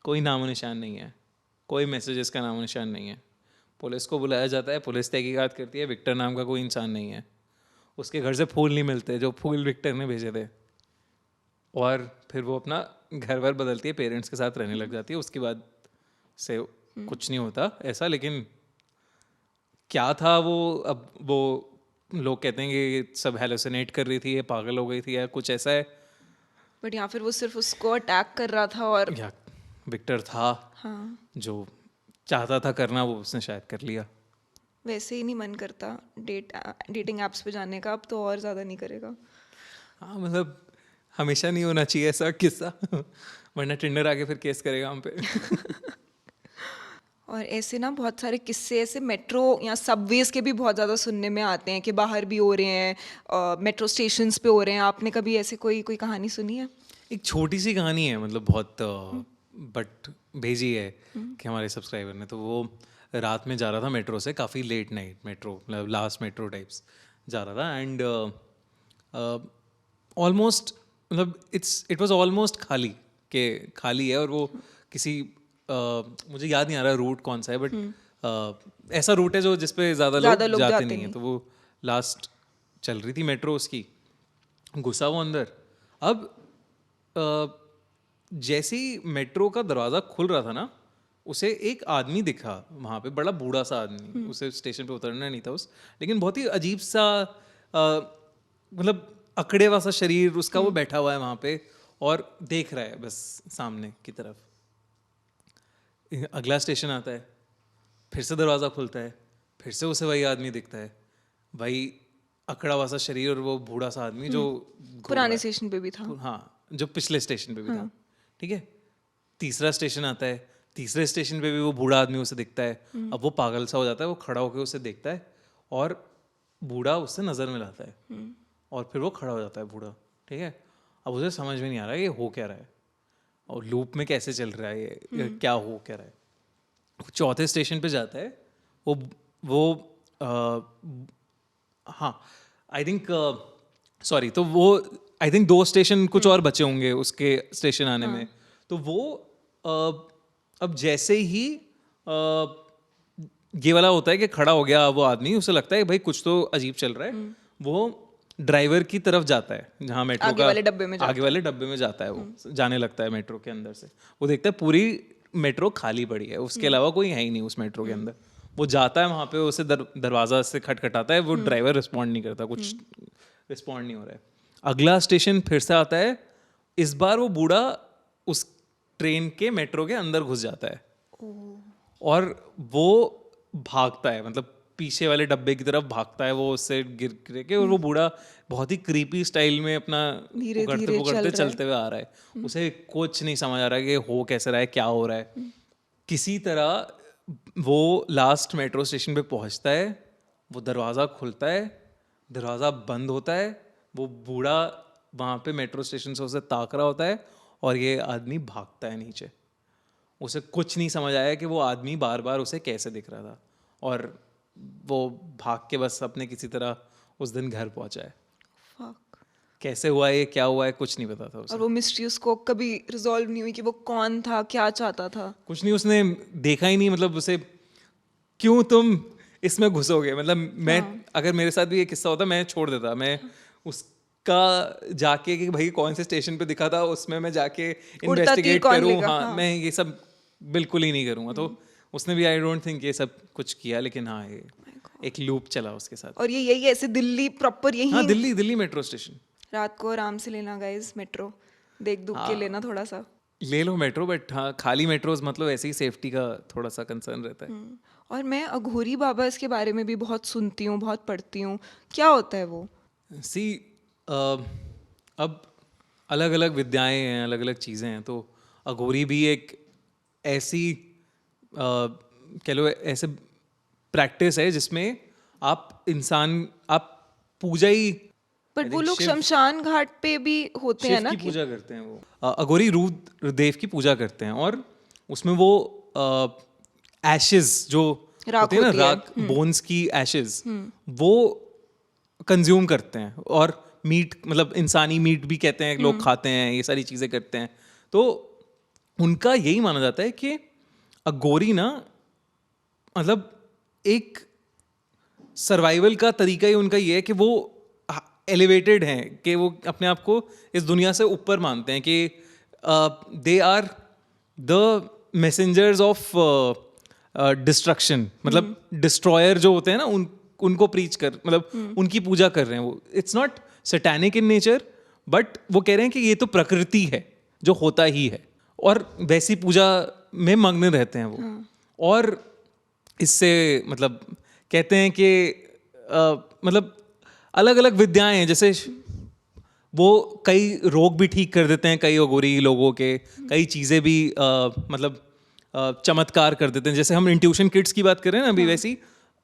कोई नामो निशान नहीं है, कोई मैसेजेस का नामो निशान नहीं है। पुलिस को बुलाया जाता है, पुलिस तहकीकात करती है, विक्टर नाम का कोई इंसान नहीं है। उसके घर से फूल नहीं मिलते जो फूल विक्टर ने भेजे थे, और फिर वो अपना घर वर बदलती है, पेरेंट्स के साथ रहने लग जाती है। उसके बाद से कुछ नहीं होता ऐसा, लेकिन क्या था वो, अब वो लोग कहते हैं कि सब हेलोसिनेट कर रही थी, ये पागल हो गई थी या कुछ ऐसा है, बट यहाँ फिर वो सिर्फ उसको अटैक कर रहा था और या विक्टर था हाँ, जो चाहता था करना, वो उसने शायद कर लिया। वैसे ही नहीं मन करता डेटिंग एप्स पे जाने का, अब तो और ज़्यादा नहीं करेगा। हाँ मतलब हमेशा नहीं होना चाहिए ऐसा किस्सा वरना टिंडर आके फिर केस करेगा हम पे और ऐसे ना बहुत सारे किस्से ऐसे मेट्रो या सबवेज के भी बहुत ज़्यादा सुनने में आते हैं कि बाहर भी हो रहे हैं, मेट्रो स्टेशंस पे हो रहे हैं। आपने कभी ऐसे कोई कोई कहानी सुनी है? एक छोटी सी कहानी है, मतलब बहुत बट भेजी है कि हमारे सब्सक्राइबर ने, तो वो रात में जा रहा था मेट्रो से, काफ़ी लेट नाइट मेट्रो, मतलब लास्ट मेट्रो टाइप्स जा रहा था, एंड ऑलमोस्ट, मतलब इट वाज ऑलमोस्ट खाली, के खाली है, और वो किसी मुझे याद नहीं आ रहा रूट कौन सा है, बट ऐसा रूट है जो जिस पे ज़्यादा ज़्यादा लोग लोग जाते जाते नहीं हैं, नहीं। तो वो लास्ट चल रही थी मेट्रो उसकी, घुसा वो अंदर। अब जैसे ही मेट्रो का दरवाज़ा खुल रहा था ना, उसे एक आदमी दिखा वहाँ पे, बड़ा बूढ़ा सा आदमी, उसे स्टेशन पे उतरना नहीं था लेकिन बहुत ही अजीब सा मतलब अकड़े हुआ सा शरीर उसका, वो बैठा हुआ है वहाँ पे और देख रहा है बस सामने की तरफ। अगला स्टेशन आता है, फिर से दरवाज़ा खुलता है, फिर से उसे वही आदमी दिखता है, वही अकड़ा हुआ सा शरीर और वो बूढ़ा सा आदमी जो घूर रहा पुराने है। स्टेशन पे भी था। हाँ, जो पिछले स्टेशन पे भी था, ठीक है। तीसरा स्टेशन आता है, तीसरे स्टेशन पे भी वो बूढ़ा आदमी उसे दिखता है। अब वो पागल सा हो जाता है, वो खड़ा होकर उसे देखता है और बूढ़ा उससे नज़र मिलाता है, और फिर वो खड़ा हो जाता है बूढ़ा, ठीक है। अब उसे समझ में नहीं आ रहा है ये हो क्या रहा है, और लूप में कैसे चल रहा है ये क्या हो क्या रहा है। वो चौथे स्टेशन पे जाता है, वो हाँ, आई थिंक सॉरी, तो वो आई थिंक 2 स्टेशन कुछ और बचे होंगे उसके स्टेशन आने में। तो वो अब जैसे ही ये वाला होता है कि खड़ा हो गया वो आदमी, उसे लगता है भाई कुछ तो अजीब चल रहा है, वो ड्राइवर की तरफ जाता है, जहाँ मेट्रो आगे का वाले डब्बे में जाता आगे वाले डब्बे में जाता है, वो जाने लगता है मेट्रो के अंदर से। वो देखता है पूरी मेट्रो खाली पड़ी है, उसके अलावा कोई है ही नहीं उस मेट्रो के अंदर। वो जाता है वहाँ पे, उसे दरवाजा से खटखटाता है, वो ड्राइवर रिस्पॉन्ड नहीं करता, कुछ रिस्पॉन्ड नहीं हो रहा है। अगला स्टेशन फिर से आता है, इस बार वो बूढ़ा उस ट्रेन के मेट्रो के अंदर घुस जाता है और वो भागता है, मतलब पीछे वाले डब्बे की तरफ भागता है वो उससे गिर गिर के, और वो बूढ़ा बहुत ही क्रीपी स्टाइल में अपना धीरे पकड़ते धीरे पकड़ते चल रहा है। चलते हुए आ रहा है। उसे कुछ नहीं समझ आ रहा है कि हो कैसे रहा है, क्या हो रहा है। किसी तरह वो लास्ट मेट्रो स्टेशन पे पहुंचता है, वो दरवाज़ा खुलता है, दरवाज़ा बंद होता है, वो बूढ़ा वहाँ पे मेट्रो स्टेशन से उसे ताक रहा होता है, और ये आदमी भागता है नीचे। उसे कुछ नहीं समझ आया कि वो आदमी बार बार उसे कैसे दिख रहा था, और वो भाग के बस अपने किसी तरह उस दिन घर पहुंचा है। Fuck. कैसे हुआ है, क्या हुआ है, कुछ नहीं पता था उसे। और वो मिस्ट्री उसको कभी रिजॉल्व नहीं हुई कि वो कौन था, क्या चाहता था। कुछ नहीं, उसने देखा ही नहीं, मतलब उसे क्यों तुम इसमें घुसोगे, मतलब मैं अगर मेरे साथ भी ये किस्सा होता मैं छोड़ देता, मैं उसका जाके कि भाई कौन से स्टेशन पे दिखा था उसमें मैं जाके तीर इन्वेस्टिगेट कौन करूं। लेगा, हाँ, हाँ। मैं ये सब बिल्कुल ही नहीं करूंगा। तो उसने भी आई डोंट थिंक ये सब कुछ किया, लेकिन हाँ ये एक लूप चला उसके साथ। और ये यही ऐसे दिल्ली प्रॉपर हाँ, यही दिल्ली मेट्रो स्टेशन। रात को आराम से लेना गाइस मेट्रो, देख दुख के लेना थोड़ा सा। ले लो मेट्रो, बट हाँ खाली मेट्रोज मतलब ऐसे ही सेफ्टी का थोड़ा सा कंसर्न रहता है। और मैं अघोरी बाबा इसके बारे में भी बहुत सुनती हूँ, बहुत पढ़ती हूँ। क्या होता है वो? सी अब अलग अलग विद्याएं हैं, अलग अलग चीज़ें हैं, तो अघोरी भी एक ऐसी कह लो ऐसे प्रैक्टिस है जिसमें आप पूजा ही, बट वो लोग शमशान घाट पे भी होते हैं शिव ना की कि पूजा करते हैं वो। अघोरी रुद्रदेव की पूजा करते हैं, और उसमें वो एशेस जो राख होती है ना, होती है। राख, बोन्स की एशेस, वो कंज्यूम करते हैं, और मीट मतलब इंसानी मीट भी कहते हैं लोग खाते हैं, ये सारी चीज़ें करते हैं। तो उनका यही माना जाता है कि अघोरी ना मतलब एक सर्वाइवल का तरीका ही उनका ये है कि वो एलिवेटेड हैं, कि वो अपने आप को इस दुनिया से ऊपर मानते हैं, कि they are the messengers of destruction, मतलब डिस्ट्रॉयर जो होते हैं ना, उनको प्रीच कर मतलब उनकी पूजा कर रहे हैं वो। It's not satanic in nature, but वो कह रहे हैं कि ये तो प्रकृति है जो होता ही है, और वैसी पूजा में मग्न रहते हैं वो। और इससे मतलब कहते हैं कि मतलब अलग अलग विद्याएं हैं, जैसे वो कई रोग भी ठीक कर देते हैं, कई अघोरी लोगों के, कई चीज़ें भी मतलब चमत्कार कर देते हैं। जैसे हम इंट्यूशन किट्स की बात कर रहे हैं ना अभी, वैसी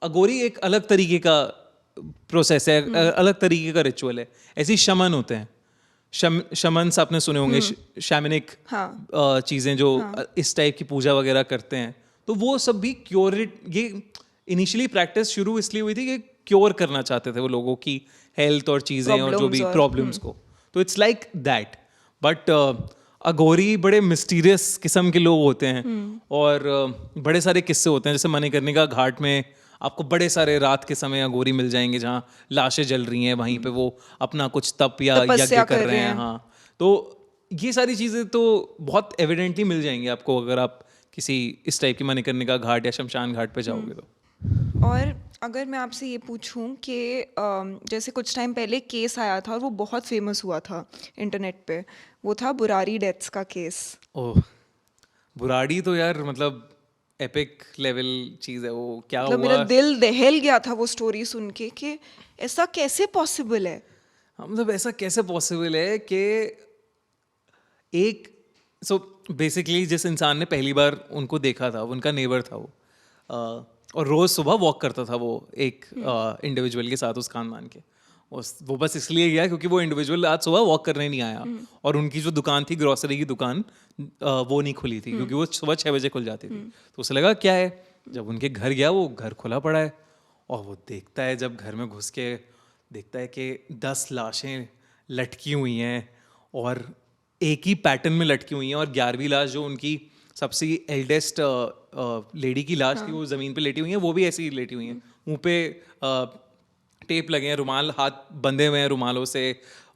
अघोरी एक अलग तरीके का प्रोसेस है, अलग तरीके का रिचुअल है। ऐसे ही शमन होते हैं, शमन्स आपने सुने होंगे, शैमनिक चीज़ें जो इस टाइप की पूजा वगैरह करते हैं। तो वो सब भी ये इनिशियली प्रैक्टिस शुरू इसलिए हुई थी कि क्योर करना चाहते थे वो लोगों की हेल्थ और चीज़ें और जो भी प्रॉब्लम्स को। तो इट्स लाइक दैट, बट अघोरी बड़े मिस्टीरियस किस्म के लोग होते हैं, और बड़े सारे किस्से होते हैं। जैसे मणिकर्णिका घाट में आपको बड़े सारे रात के समय अघोरी मिल जाएंगे जहाँ लाशें जल रही हैं, वहीं पे वो अपना कुछ तप या यज्ञ कर रहे हैं। हाँ, तो ये सारी चीज़ें तो बहुत एविडेंटली मिल जाएंगी आपको अगर आप किसी इस टाइप की मणिकर्णिका घाट या शमशान घाट पे जाओगे तो। और अगर मैं आपसे ये पूछूं कि जैसे कुछ टाइम पहले केस आया था और वो बहुत फेमस हुआ था इंटरनेट पे, वो था बुराड़ी डेथ्स का केस। ओह, बुराड़ी तो यार मतलब एपिक लेवल चीज़ है वो। क्या मतलब हुआ, मेरा दिल दहल गया था वो स्टोरी सुन के कि ऐसा कैसे पॉसिबल है। मतलब ऐसा कैसे पॉसिबल है कि एक बेसिकली जिस इंसान ने पहली बार उनको देखा था, उनका नेबर था वो, और रोज़ सुबह वॉक करता था वो एक इंडिविजुअल के साथ उस खानदान के। वो बस इसलिए गया क्योंकि वो इंडिविजुअल आज सुबह वॉक करने नहीं आया, और उनकी जो दुकान थी ग्रोसरी की दुकान, वो नहीं खुली थी क्योंकि वो सुबह 6 बजे खुल जाती थी। तो उसे लगा क्या है, जब उनके घर गया वो घर खुला पड़ा है, और वो देखता है, जब घर में घुस के देखता है कि 10 लाशें लटकी हुई हैं, और एक ही पैटर्न में लटकी हुई हैं, और 11वीं लाश जो उनकी सबसे एल्डेस्ट लेडी की लाश थी, वो ज़मीन पे लेटी हुई हैं, वो भी ऐसी ही लेटी हुई हैं, मुंह पे टेप लगे हैं, रुमाल हाथ बंधे हुए हैं रुमालों से,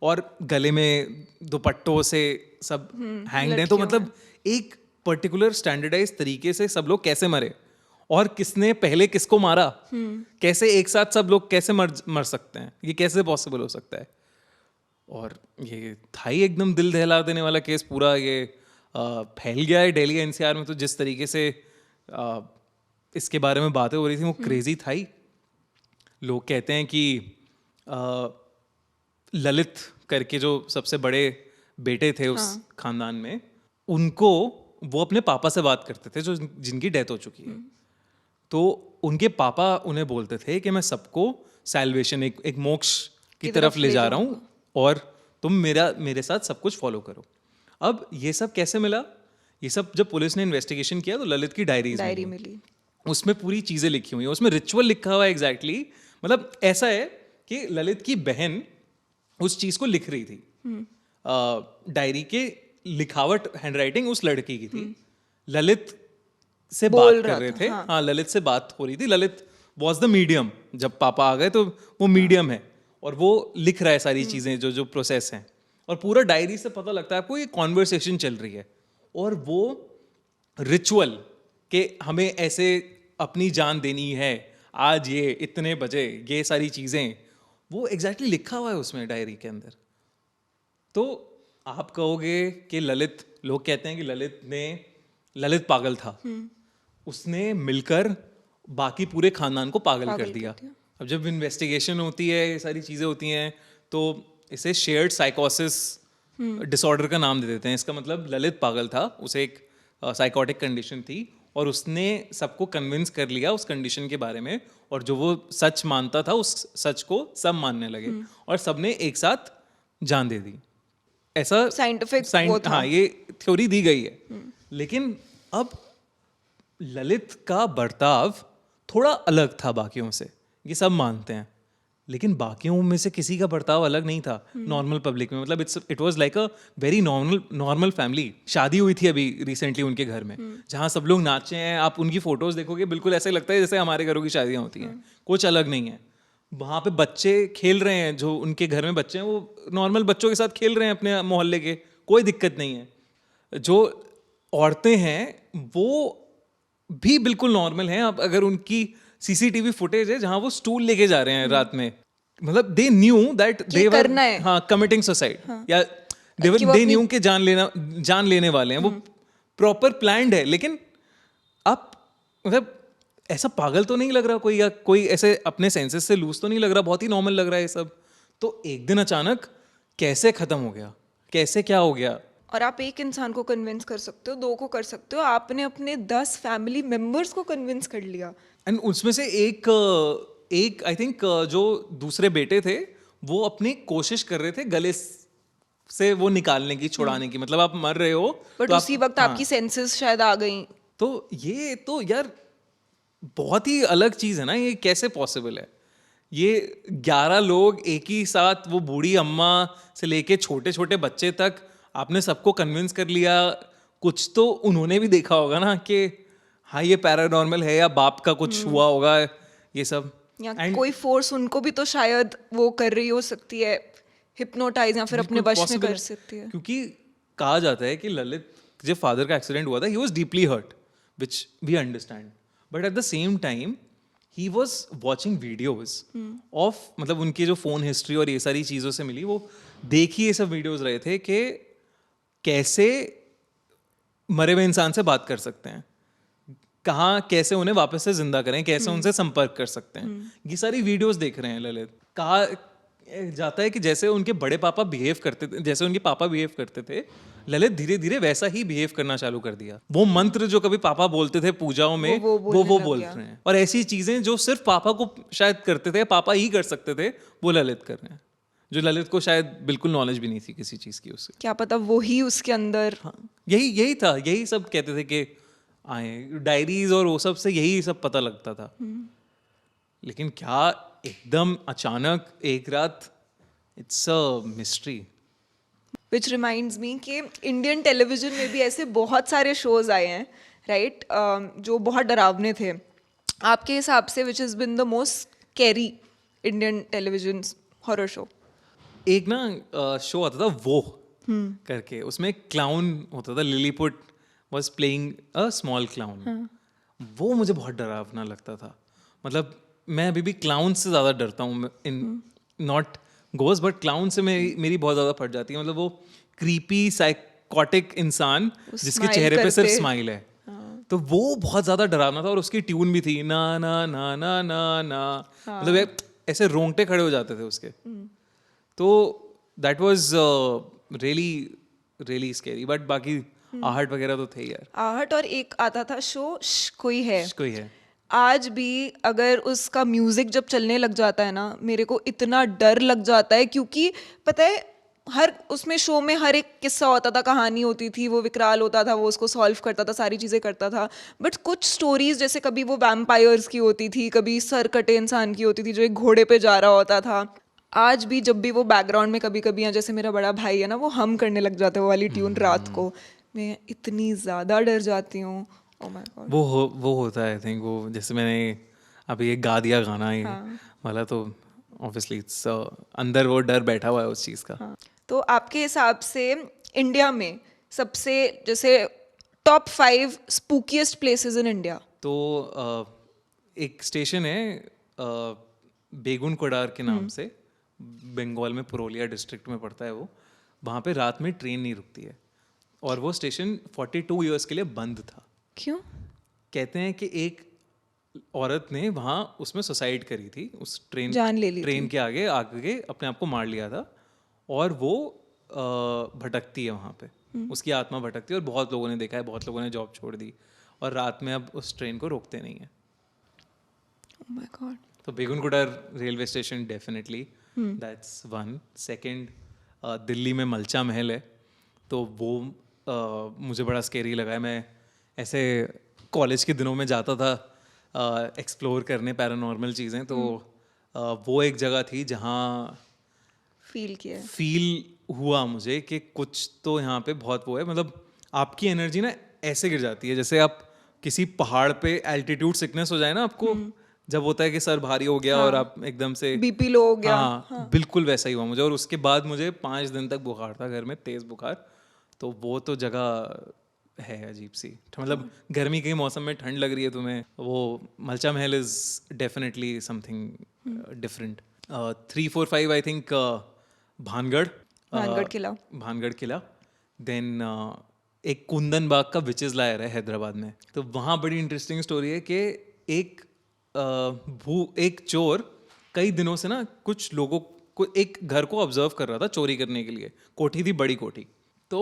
और गले में दुपट्टों से सब हैंग्ड हैं। तो मतलब एक पर्टिकुलर स्टैंडर्डाइज तरीके से सब लोग कैसे मरे, और किसने पहले किसको मारा, कैसे एक साथ सब लोग कैसे मर सकते हैं, ये कैसे पॉसिबल हो सकता है। और ये था ही एकदम दिल दहला देने वाला केस पूरा। ये फैल गया है दिल्ली एनसीआर में, तो जिस तरीके से इसके बारे में बातें हो रही थी वो क्रेजी था ही। लोग कहते हैं कि ललित करके जो सबसे बड़े बेटे थे उस खानदान में, उनको वो अपने पापा से बात करते थे जो जिनकी डेथ हो चुकी है। तो उनके पापा उन्हें बोलते थे कि मैं सबको सैल्वेशन, एक मोक्ष की तरफ ले जा रहा हूँ और तुम मेरे साथ सब कुछ फॉलो करो। अब ये सब कैसे मिला? ये सब जब पुलिस ने इन्वेस्टिगेशन किया तो ललित की डायरी मिली, उसमें पूरी चीजें लिखी हुई हैं, उसमें रिचुअल लिखा हुआ है एग्जैक्टली। मतलब ऐसा है कि ललित की बहन उस चीज को लिख रही थी, डायरी के लिखावट हैंडराइटिंग उस लड़की की थी, ललित से बात कर रहे थे। हाँ, ललित से बात हो रही थी। Lalit was the medium. जब पापा आ गए तो वो मीडियम है और वो लिख रहा है सारी चीजें जो जो प्रोसेस हैं, और पूरा डायरी से पता लगता है आपको ये कॉन्वर्सेशन चल रही है। और वो रिचुअल कि हमें ऐसे अपनी जान देनी है आज ये इतने बजे, ये सारी चीजें वो एग्जैक्टली लिखा हुआ है उसमें डायरी के अंदर। तो आप कहोगे कि ललित, लोग कहते हैं कि ललित पागल था, उसने मिलकर बाकी पूरे खानदान को पागल कर दिया। अब जब इन्वेस्टिगेशन होती है, ये सारी चीजें होती हैं, तो इसे शेयर्ड साइकोसिस डिसऑर्डर का नाम दे देते हैं। इसका मतलब ललित पागल था, उसे एक साइकोटिक कंडीशन थी और उसने सबको कन्विंस कर लिया उस कंडीशन के बारे में, और जो वो सच मानता था उस सच को सब मानने लगे और सबने एक साथ जान दे दी। ऐसा साइंटिफिक हाँ, ये थ्योरी दी गई है। लेकिन अब ललित का बर्ताव थोड़ा अलग था बाकियों से, ये सब मानते हैं, लेकिन बाकियों में से किसी का बर्ताव अलग नहीं था नॉर्मल पब्लिक में। मतलब it was like a very normal family. शादी हुई थी अभी रिसेंटली उनके घर में, जहाँ सब लोग नाचे हैं। आप उनकी फोटोज देखोगे, बिल्कुल ऐसे लगता है जैसे हमारे घरों की शादियाँ होती हैं, कुछ अलग नहीं है। वहाँ पे बच्चे खेल रहे हैं, जो उनके घर में बच्चे हैं वो नॉर्मल बच्चों के साथ खेल रहे हैं अपने मोहल्ले के, कोई दिक्कत नहीं है। जो औरतें हैं वो भी बिल्कुल नॉर्मल हैं। अब अगर उनकी सीसीटीवी फुटेज है जहां वो स्टूल लेके जा रहे हैं रात में, मतलब they knew that they were committing suicide, या दे न्यू के जान लेने वाले हैं, वो प्रॉपर प्लान्ड है। लेकिन आप मतलब ऐसा पागल तो नहीं लग रहा कोई, या कोई ऐसे अपने सेंसेस से लूज तो नहीं लग रहा, बहुत ही नॉर्मल लग रहा है ये सब। तो एक दिन अचानक कैसे खत्म हो गया, कैसे क्या हो गया? और आप एक इंसान को कन्विंस कर सकते हो, 2 को कर सकते हो, आपने अपने 10 फैमिली मेंबर्स को कन्विंस कर लिया। एंड उसमें से एक आई थिंक जो दूसरे बेटे थे वो अपनी कोशिश कर रहे थे गले से वो निकालने की, छुड़ाने की। मतलब आप मर रहे हो बट तो उसी वक्त आपकी सेंसेस शायद आ गई। तो ये तो यार बहुत ही अलग चीज है ना, ये कैसे पॉसिबल है? ये 11 लोग एक ही साथ, वो बूढ़ी अम्मा से लेके छोटे छोटे बच्चे तक, आपने सबको कन्विंस कर लिया। कुछ तो उन्होंने भी देखा होगा ना कि हाँ ये पैरानॉर्मल है, या बाप का कुछ हुआ होगा ये सब, या कोई फोर्स उनको भी तो शायद वो कर रही हो सकती है, हिप्नोटाइज, या फिर अपने वश में कर सकती है। क्योंकि कहा जाता है कि ललित जब फादर का एक्सीडेंट हुआ था, he was deeply hurt, which we understand, but at the same time he was watching videos of, मतलब उनकी जो फोन हिस्ट्री और ये सारी चीज़ों से मिली, वो देखी ये सब वीडियोज रहे थे कि कैसे मरे हुए इंसान से बात कर सकते हैं, कहाँ कैसे उन्हें वापस से जिंदा करें, कैसे उनसे संपर्क कर सकते हैं। ये सारी वीडियोज देख रहे हैं ललित। कहा जाता है कि जैसे उनके बड़े पापा बिहेव करते थे, जैसे उनके पापा बिहेव करते थे, ललित धीरे धीरे वैसा ही बिहेव करना चालू कर दिया। वो मंत्र जो कभी पापा बोलते थे पूजाओं में, वो बोल रहे हैं। और ऐसी चीजें जो सिर्फ पापा को शायद करते थे, पापा ही कर सकते थे, वो ललित कर रहे हैं, जो ललित को शायद बिल्कुल नॉलेज भी नहीं थी किसी चीज की उससे। क्या पता वो ही उसके अंदर। हाँ, यही था, यही सब कहते थे कि आए डायरीज और वो सब से यही सब पता लगता था। लेकिन क्या एकदम अचानक एक रात, it's a mystery. Which reminds me कि इंडियन टेलीविजन में भी ऐसे बहुत सारे शोज आए हैं, राइट, जो बहुत डरावने थे। आपके हिसाब से which is been the most scary Indian television horror show? एक ना शो आता था वो करके, उसमें एक क्लाउन होता था, Lilliput was playing a small clown. वो मुझे बहुत डरावना लगता था। मतलब मैं अभी भी क्लाउन से ज़्यादा डरता हूँ, in not ghost but clown से मेरी बहुत ज़्यादा फट जाती है। मतलब वो क्रीपी साइकोटिक इंसान जिसके चेहरे पे सिर्फ स्माइल है, तो वो बहुत ज़्यादा डरावना था। और उसकी ट्यून भी थी ना ना ना ना ना ना, मतलब ऐसे रोंगटे खड़े हो जाते थे उसके। तो that was really really scary, but बाकी आहट वगैरह तो थे ही यार। आहट और एक आता था शो कोई है, कोई है। आज भी अगर उसका म्यूजिक जब चलने लग जाता है ना, मेरे को इतना डर लग जाता है, क्योंकि पता है हर उसमें शो में हर एक किस्सा होता था, कहानी होती थी, वो विकराल होता था, वो उसको सॉल्व करता था, सारी चीज़ें करता था। बट कुछ स्टोरीज जैसे कभी वो वैम्पायर्स की होती थी, कभी सर कटे इंसान की होती थी जो एक घोड़े पे जा रहा होता था। आज भी जब भी वो बैकग्राउंड में कभी कभी, जैसे मेरा बड़ा भाई है ना, वो हम करने लग जाते हैं वो वाली ट्यून रात को, मैं इतनी ज़्यादा डर जाती हूँ। ओह माय गॉड। वो होता है आई थिंक, वो जैसे मैंने अभी ये गा दिया गाना ये वाला, तो ऑब्वियसली इट्स अंदर वो डर बैठा हुआ है उस चीज़ का। हाँ। तो आपके हिसाब से इंडिया में सबसे जैसे टॉप 5 स्पूकीएस्ट प्लेसेस इन इंडिया? तो एक स्टेशन है बेगुन कोडार के नाम से, बंगाल में पुरुलिया डिस्ट्रिक्ट में पड़ता है वो। वहाँ पे रात में ट्रेन नहीं रुकती है, और वो स्टेशन 42 इयर्स के लिए बंद था। क्यों? कहते हैं कि एक औरत ने वहाँ उसमें सुसाइड करी थी, उस जान ले ली ट्रेन के आगे आगे अपने आप को मार लिया था, और वो भटकती है वहाँ पे, उसकी आत्मा भटकती है, और बहुत लोगों ने देखा है, बहुत लोगों ने जॉब छोड़ दी, और रात में अब उस ट्रेन को रोकते नहीं है। Oh my God. तो Begunkodar railway station definitely, that's one. Second, Delhi में मलचा महल है, तो वो मुझे बड़ा स्केरी लगा है। मैं ऐसे कॉलेज के दिनों में जाता था एक्सप्लोर करने पैरानॉर्मल चीज़ें, तो वो एक जगह थी जहाँ फील हुआ मुझे कि कुछ तो यहाँ पे बहुत वो है, मतलब आपकी एनर्जी ना ऐसे गिर जाती है जैसे आप किसी पहाड़ पे एल्टीट्यूड सिकनेस हो जाए ना आपको, जब होता है कि सर भारी हो गया और आप एकदम से बीपी लो हो गया। हाँ, बिल्कुल वैसा ही हुआ मुझे। और उसके बाद मुझे 5 दिन तक बुखार था घर में, तेज़ बुखार। तो वो तो जगह है अजीब सी, मतलब गर्मी के मौसम में ठंड लग रही है तुम्हें, वो Malcha Mahal is definitely something different. 3, 4, 5 I think Bhangarh किला। देन एक कुंदन बाग का विचेस लायर है हैदराबाद में, तो वहाँ बड़ी इंटरेस्टिंग स्टोरी है कि एक चोर कई दिनों से ना कुछ लोगों को एक घर को ऑब्जर्व कर रहा था चोरी करने के लिए। कोठी थी, बड़ी कोठी। तो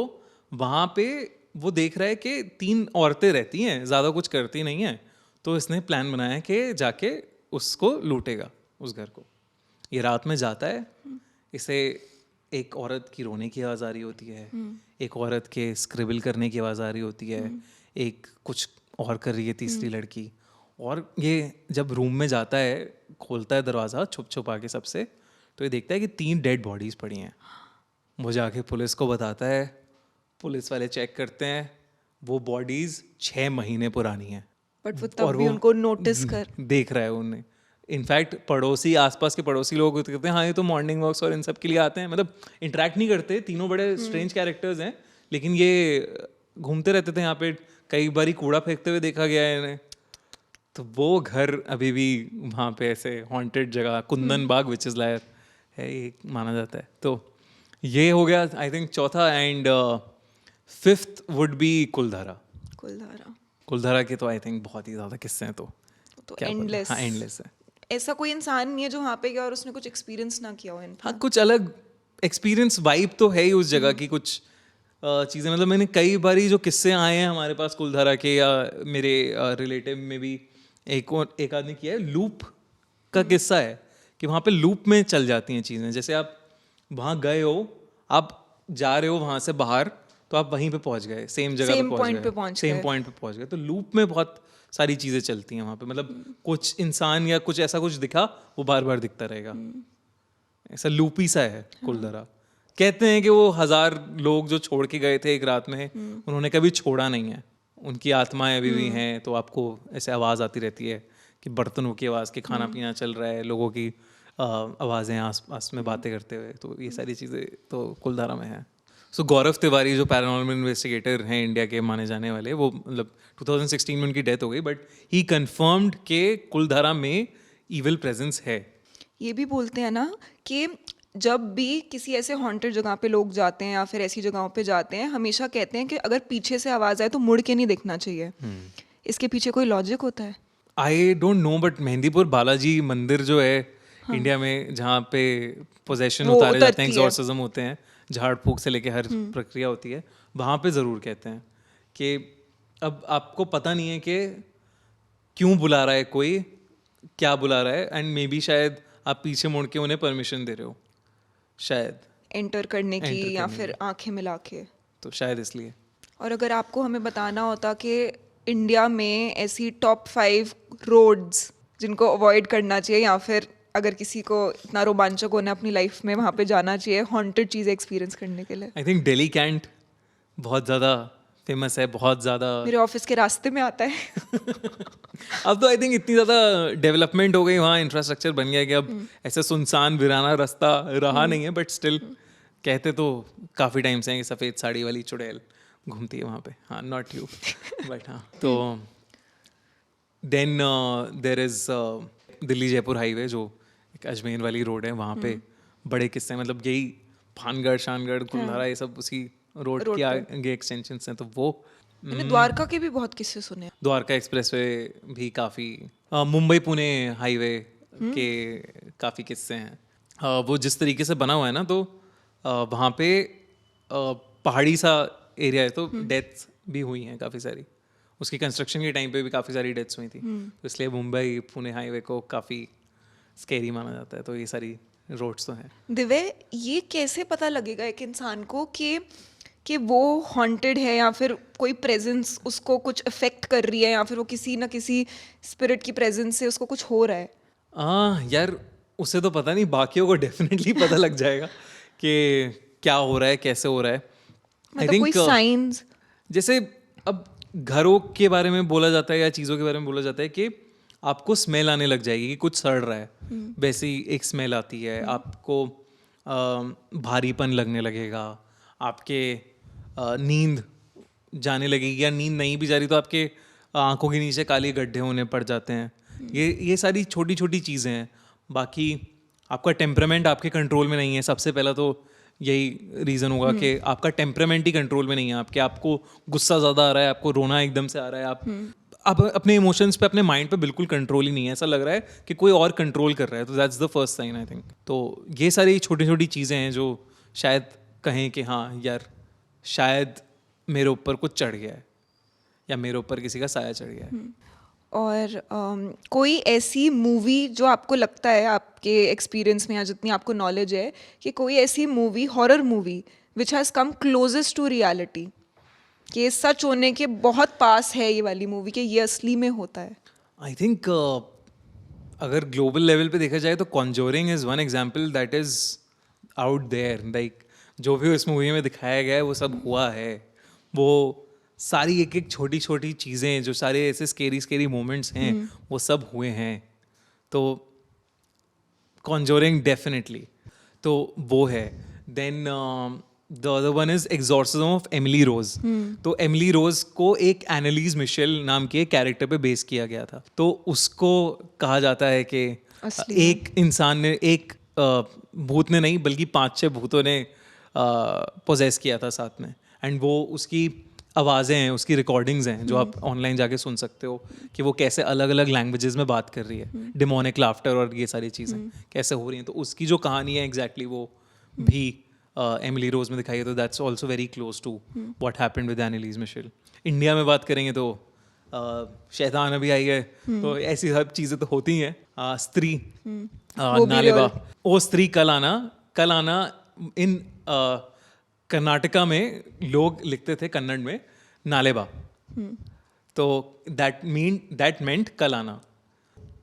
वहाँ पे वो देख रहा है कि 3 औरतें रहती हैं, ज़्यादा कुछ करती नहीं हैं। तो इसने प्लान बनाया कि जाके उसको लूटेगा, उस घर को। ये रात में जाता है, इसे एक औरत की रोने की आवाज़ आ रही होती है, एक औरत के स्क्रिबल करने की आवाज़ आ रही होती है, एक कुछ और कर रही है तीसरी लड़की। और ये जब रूम में जाता है, खोलता है दरवाज़ा छुप छुप आके सबसे, तो ये देखता है कि 3 डेड बॉडीज़ पड़ी हैं। वो जाके पुलिस को बताता है, पुलिस वाले चेक करते हैं, वो बॉडीज़ 6 महीने पुरानी हैं। बट वो तब भी उनको नोटिस कर देख रहा है उन्हें। इनफैक्ट पड़ोसी, आसपास के पड़ोसी लोग कहते हैं हाँ ये तो मॉर्निंग वॉक्स और इन सब के लिए आते हैं, मतलब इंटरेक्ट नहीं करते। तीनों बड़े स्ट्रेंज कैरेक्टर्स हैं, लेकिन ये घूमते रहते थे यहाँ पे। कई बारी कूड़ा फेंकते हुए देखा गया है इन्हें। तो वो घर अभी भी वहाँ पे ऐसे हॉन्टेड जगह, कुंदन बाग विच इज़ लायर है, ये माना जाता है। तो ये हो गया आई थिंक चौथा। एंड 5th वुड बी कुलधारा। कुलधारा के तो आई थिंक बहुत ही ज़्यादा किस्से हैं, तो एंडलेस। हाँ, एंडलेस है। ऐसा कोई इंसान नहीं है जो वहाँ पे गया और उसने कुछ एक्सपीरियंस ना किया हो। हाँ, कुछ अलग एक्सपीरियंस, वाइब तो है ही उस जगह की। कुछ चीज़ें, मतलब मैंने कई बारी जो किस्से आए हैं हमारे पास कुलधारा के, या मेरे रिलेटिव में भी एक आदमी किया है। लूप का किस्सा है कि वहाँ पे लूप में चल जाती हैं चीज़ें। जैसे आप वहाँ गए हो, आप जा रहे हो वहाँ से बाहर, तो आप वहीं पे पहुँच गए, सेम जगह पे पहुँच गए। तो लूप में बहुत सारी चीज़ें चलती हैं वहाँ पे, मतलब कुछ इंसान या कुछ ऐसा कुछ दिखा, वो बार बार दिखता रहेगा। ऐसा लूपी सा है कुलधारा। कहते हैं कि वो 1000 लोग जो छोड़ के गए थे एक रात में, उन्होंने कभी छोड़ा नहीं है। उनकी आत्माएं अभी भी हैं। तो आपको ऐसे आवाज़ आती रहती है कि बर्तनों की आवाज़, कि खाना पीना चल रहा है, लोगों की आवाज़ें आस पास में बातें करते हुए। तो ये सारी चीज़ें तो कुलधारा में है। सो गौरव तिवारी जो पैरानॉर्मल इन्वेस्टिगेटर हैं इंडिया के माने जाने वाले, वो मतलब 2016 में उनकी डेथ हो गई, बट ही कन्फर्म्ड के कुलधारा में ईविल प्रेजेंस है। ये भी बोलते हैं ना कि जब भी किसी ऐसे हॉन्टेड जगह पे लोग जाते हैं या फिर ऐसी जगहों पे जाते हैं, हमेशा कहते हैं कि अगर पीछे से आवाज़ आए तो मुड़ के नहीं देखना चाहिए। इसके पीछे कोई लॉजिक होता है? I don't know, but Mehandipur Balaji मंदिर जो है इंडिया में जहाँ पे पोजेशन वो उतारे जाते उतरती हैं, है। एग्जॉर्सिज्म होते हैं, झाड़ फूक से लेके हर प्रक्रिया होती है, वहाँ पे ज़रूर कहते हैं कि अब आपको पता नहीं है कि क्यों बुला रहा है कोई, क्या बुला रहा है, एंड मे बी शायद आप पीछे मुड़ के उन्हें परमिशन दे रहे हो, शायद एंटर करने की Enter या करने फिर आंखें मिला के। तो शायद इसलिए। और अगर आपको हमें बताना होता कि इंडिया में ऐसी टॉप 5 रोड्स जिनको अवॉइड करना चाहिए, या फिर अगर किसी को इतना रोमांचक होना है अपनी लाइफ में वहाँ पे जाना चाहिए हॉन्टेड चीज़ें एक्सपीरियंस करने के लिए, आई थिंक दिल्ली कैंट बहुत ज़्यादा फेमस है, बहुत ज़्यादा। मेरे ऑफिस के रास्ते में आता है। अब तो आई थिंक इतनी ज़्यादा डेवलपमेंट हो गई वहाँ, इंफ्रास्ट्रक्चर बन गया कि अब ऐसे सुनसान वीराना रास्ता रहा नहीं है, बट स्टिल कहते तो काफ़ी टाइम से हैं कि सफ़ेद साड़ी वाली चुड़ैल घूमती है वहाँ पे। हाँ, नॉट यू बट हाँ। तो then there is Delhi Jaipur highway, जो एक अजमेर वाली रोड है, वहाँ पे बड़े किस्से, मतलब यही भानगढ़ शानगढ़ गुलधारा ये सब उसी रोड रोड के पे। आगे एक्सटेंशन हैं, तो वो मैंने द्वारका के भी बहुत किस्से सुने हैं। द्वारका एक्सप्रेसवे भी काफ़ी, मुंबई पुणे हाईवे के काफ़ी किस्से हैं। वो जिस तरीके से बना हुआ है ना, तो वहाँ पे पहाड़ी सा एरिया है, तो डेथ्स भी हुई हैं काफ़ी सारी। उसकी कंस्ट्रक्शन के टाइम पे भी काफ़ी सारी डेथ्स हुई थी, तो इसलिए मुंबई पुणे हाईवे को काफ़ी स्कैरी माना जाता है। तो ये सारी रोड्स तो हैं। दिव्य, ये कैसे पता लगेगा एक इंसान को कि वो हॉन्टेड है, या फिर कोई प्रेजेंस उसको कुछ अफेक्ट कर रही है, या फिर वो किसी ना किसी स्पिरिट की प्रेजेंस से उसको कुछ हो रहा है? यार उसे तो पता नहीं, बाकियों को डेफिनेटली पता लग जाएगा कि क्या हो रहा है, कैसे हो रहा है। आई मतलब कोई थिंक साइंस? जैसे अब घरों के बारे में बोला जाता है या चीज़ों के बारे में बोला जाता है कि आपको स्मेल आने लग जाएगी कि कुछ सड़ रहा है, वैसी एक स्मेल आती है। आपको भारीपन लगने लगेगा, आपके नींद जाने लगेगी, या नींद नहीं भी जा रही तो आपके आंखों के नीचे काले गड्ढे होने पड़ जाते हैं। ये सारी छोटी छोटी चीज़ें हैं। बाकी आपका टेम्परामेंट आपके कंट्रोल में नहीं है। सबसे पहला तो यही रीज़न होगा कि आपका टेम्परामेंट ही कंट्रोल में नहीं है आपके। आपको गुस्सा ज़्यादा आ रहा है, आपको रोना एकदम से आ रहा है, आप अपने इमोशंस पे, अपने माइंड पे बिल्कुल कंट्रोल ही नहीं है। ऐसा लग रहा है कि कोई और कंट्रोल कर रहा है। तो that's the first sign I think. तो ये सारी छोटी छोटी चीज़ें हैं जो शायद कहें कि हाँ यार, शायद मेरे ऊपर कुछ चढ़ गया है, या मेरे ऊपर किसी का साया चढ़ गया है। और कोई ऐसी मूवी जो आपको लगता है आपके एक्सपीरियंस में, या जितनी आपको नॉलेज है, कि कोई ऐसी movie, horror movie which has come closest to reality, कि ये सच होने के बहुत पास है ये वाली मूवी, कि ये असली में होता है? आई थिंक अगर ग्लोबल लेवल पे देखा जाए तो Conjuring is one example that is out there. Like जो भी उस मूवी में दिखाया गया है वो सब हुआ है। वो सारी एक एक छोटी छोटी चीज़ें, जो सारे ऐसे स्केरी मोमेंट्स हैं, वो सब हुए हैं। तो कॉन्जोरिंग डेफिनेटली तो वो है। Then the other one is exorcism of Emily Rose. तो एमिली रोज को एक एनालीज मिशेल नाम के कैरेक्टर पे बेस किया गया था। तो उसको कहा जाता है कि एक इंसान ने, एक भूत ने नहीं बल्कि 5-6 भूतों ने पोजेस किया था साथ में। एंड वो उसकी आवाज़ें हैं, उसकी रिकॉर्डिंग्स हैं जो आप ऑनलाइन जाके सुन सकते हो कि वो कैसे अलग अलग लैंग्वेजेस में बात कर रही है। डिमोनिक लाफ्टर और ये सारी चीज़ें कैसे हो रही हैं। तो उसकी जो कहानी है एग्जैक्टली वो भी एमिली रोज में दिखाई है। तो that's also very close to what happened with Anneliese Michel. India में बात करेंगे तो शैतान अभी आई है, तो ऐसी सब चीज़ें तो होती हैं। स्त्री नालेबा, ओ स्त्री कल आना इन कर्नाटका में लोग लिखते थे कन्नड़ में नालेबा। तो दैट मेंट कल आना।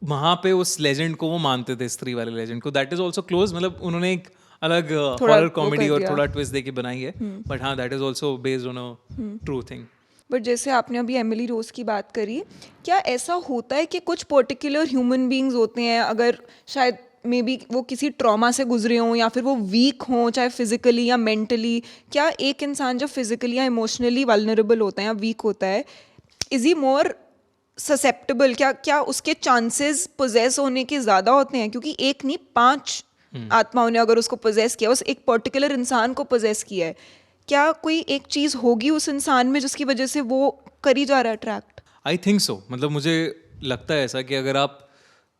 वहाँ पे उस लेजेंड को वो मानते थे, स्त्री वाले लेजेंड को। दैट इज ऑल्सो क्लोज, मतलब उन्होंने एक अलग हॉरर कॉमेडी और थोड़ा ट्विस्ट देके बनाई है। बट हाँ, that is also based on a true thing. But जैसे आपने अभी एमिली रोज की बात करी, क्या ऐसा होता है कि कुछ पर्टिकुलर ह्यूमन बींग्स होते हैं, अगर शायद मे बी वो किसी ट्रॉमा से गुजरे हों, या फिर वो वीक हों, चाहे फिजिकली या मेंटली, क्या एक इंसान जो फिजिकली या इमोशनली वल्नरेबल होता है या वीक होता है, इज ही मोर ससेप्टेबल? क्या उसके चांसेस पोजेस होने के ज़्यादा होते हैं? क्योंकि एक नहीं, 5 आत्माओं ने अगर उसको पोजेस किया, उस एक पर्टिकुलर इंसान को पोजेस किया है, क्या कोई एक चीज़ होगी उस इंसान में जिसकी वजह से वो करी जा रहा है अट्रैक्ट? I think so. मतलब मुझे लगता है ऐसा कि अगर आप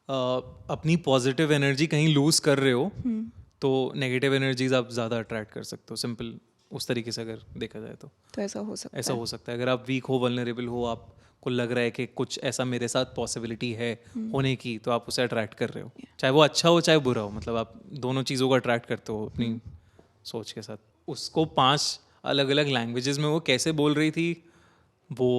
अपनी पॉजिटिव एनर्जी कहीं लूज कर रहे हो तो नेगेटिव एनर्जीज आप ज़्यादा अट्रैक्ट कर सकते हो, सिंपल उस तरीके से अगर देखा जाए तो ऐसा हो सकता ऐसा हो सकता है। अगर आप वीक हो, वल्नरेबल हो, आपको लग रहा है कि कुछ ऐसा मेरे साथ पॉसिबिलिटी है होने की, तो आप उसे अट्रैक्ट कर रहे हो, चाहे वो अच्छा हो चाहे बुरा हो, मतलब आप दोनों चीज़ों को अट्रैक्ट करते हो अपनी सोच के साथ। उसको 5 अलग अलग लैंग्वेजेस में वो कैसे बोल रही थी वो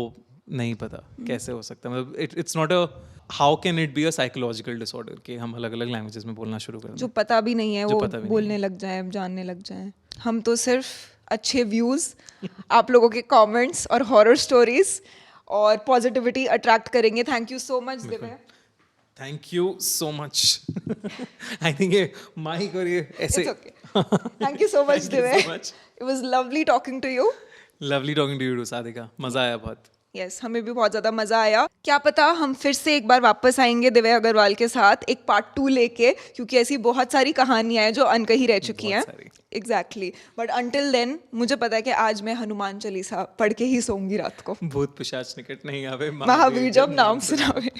नहीं पता कैसे हो सकता है, मतलब it's not a, how can it be a psychological disorder कि हम अलग अलग लैंग्वेजेस में बोलना शुरू कर दें। जो पता भी नहीं है जो वो पता भी नहीं बोलने लग जाए, जानने लग जाए। हम तो सिर्फ अच्छे व्यूज, आप लोगों के कमेंट्स और हॉरर स्टोरीज और पॉजिटिविटी अट्रैक्ट करेंगे। Thank you so much Divya. Thank you so much. I think ये माइक और ये ऐसे it's okay. Thank you so much Thank you Divya. so much. It was lovely talking to you. Lovely talking to you Sadhika, मजा आया बहुत। Yes हमें भी बहुत ज़्यादा मज़ा आया। क्या पता हम फिर से एक बार वापस आएंगे दिव्या अग्रवाल के साथ एक पार्ट 2 लेके, क्योंकि ऐसी बहुत सारी कहानियां हैं जो अनकही रह चुकी हैं। बहुत सारी। एग्जैक्टली, बट अंटिल देन मुझे पता है कि आज मैं हनुमान चालीसा पढ़ के ही सोऊंगी रात को। भूत पिशाच निकट नहीं आवे, महावीर जब नाम सुनावे।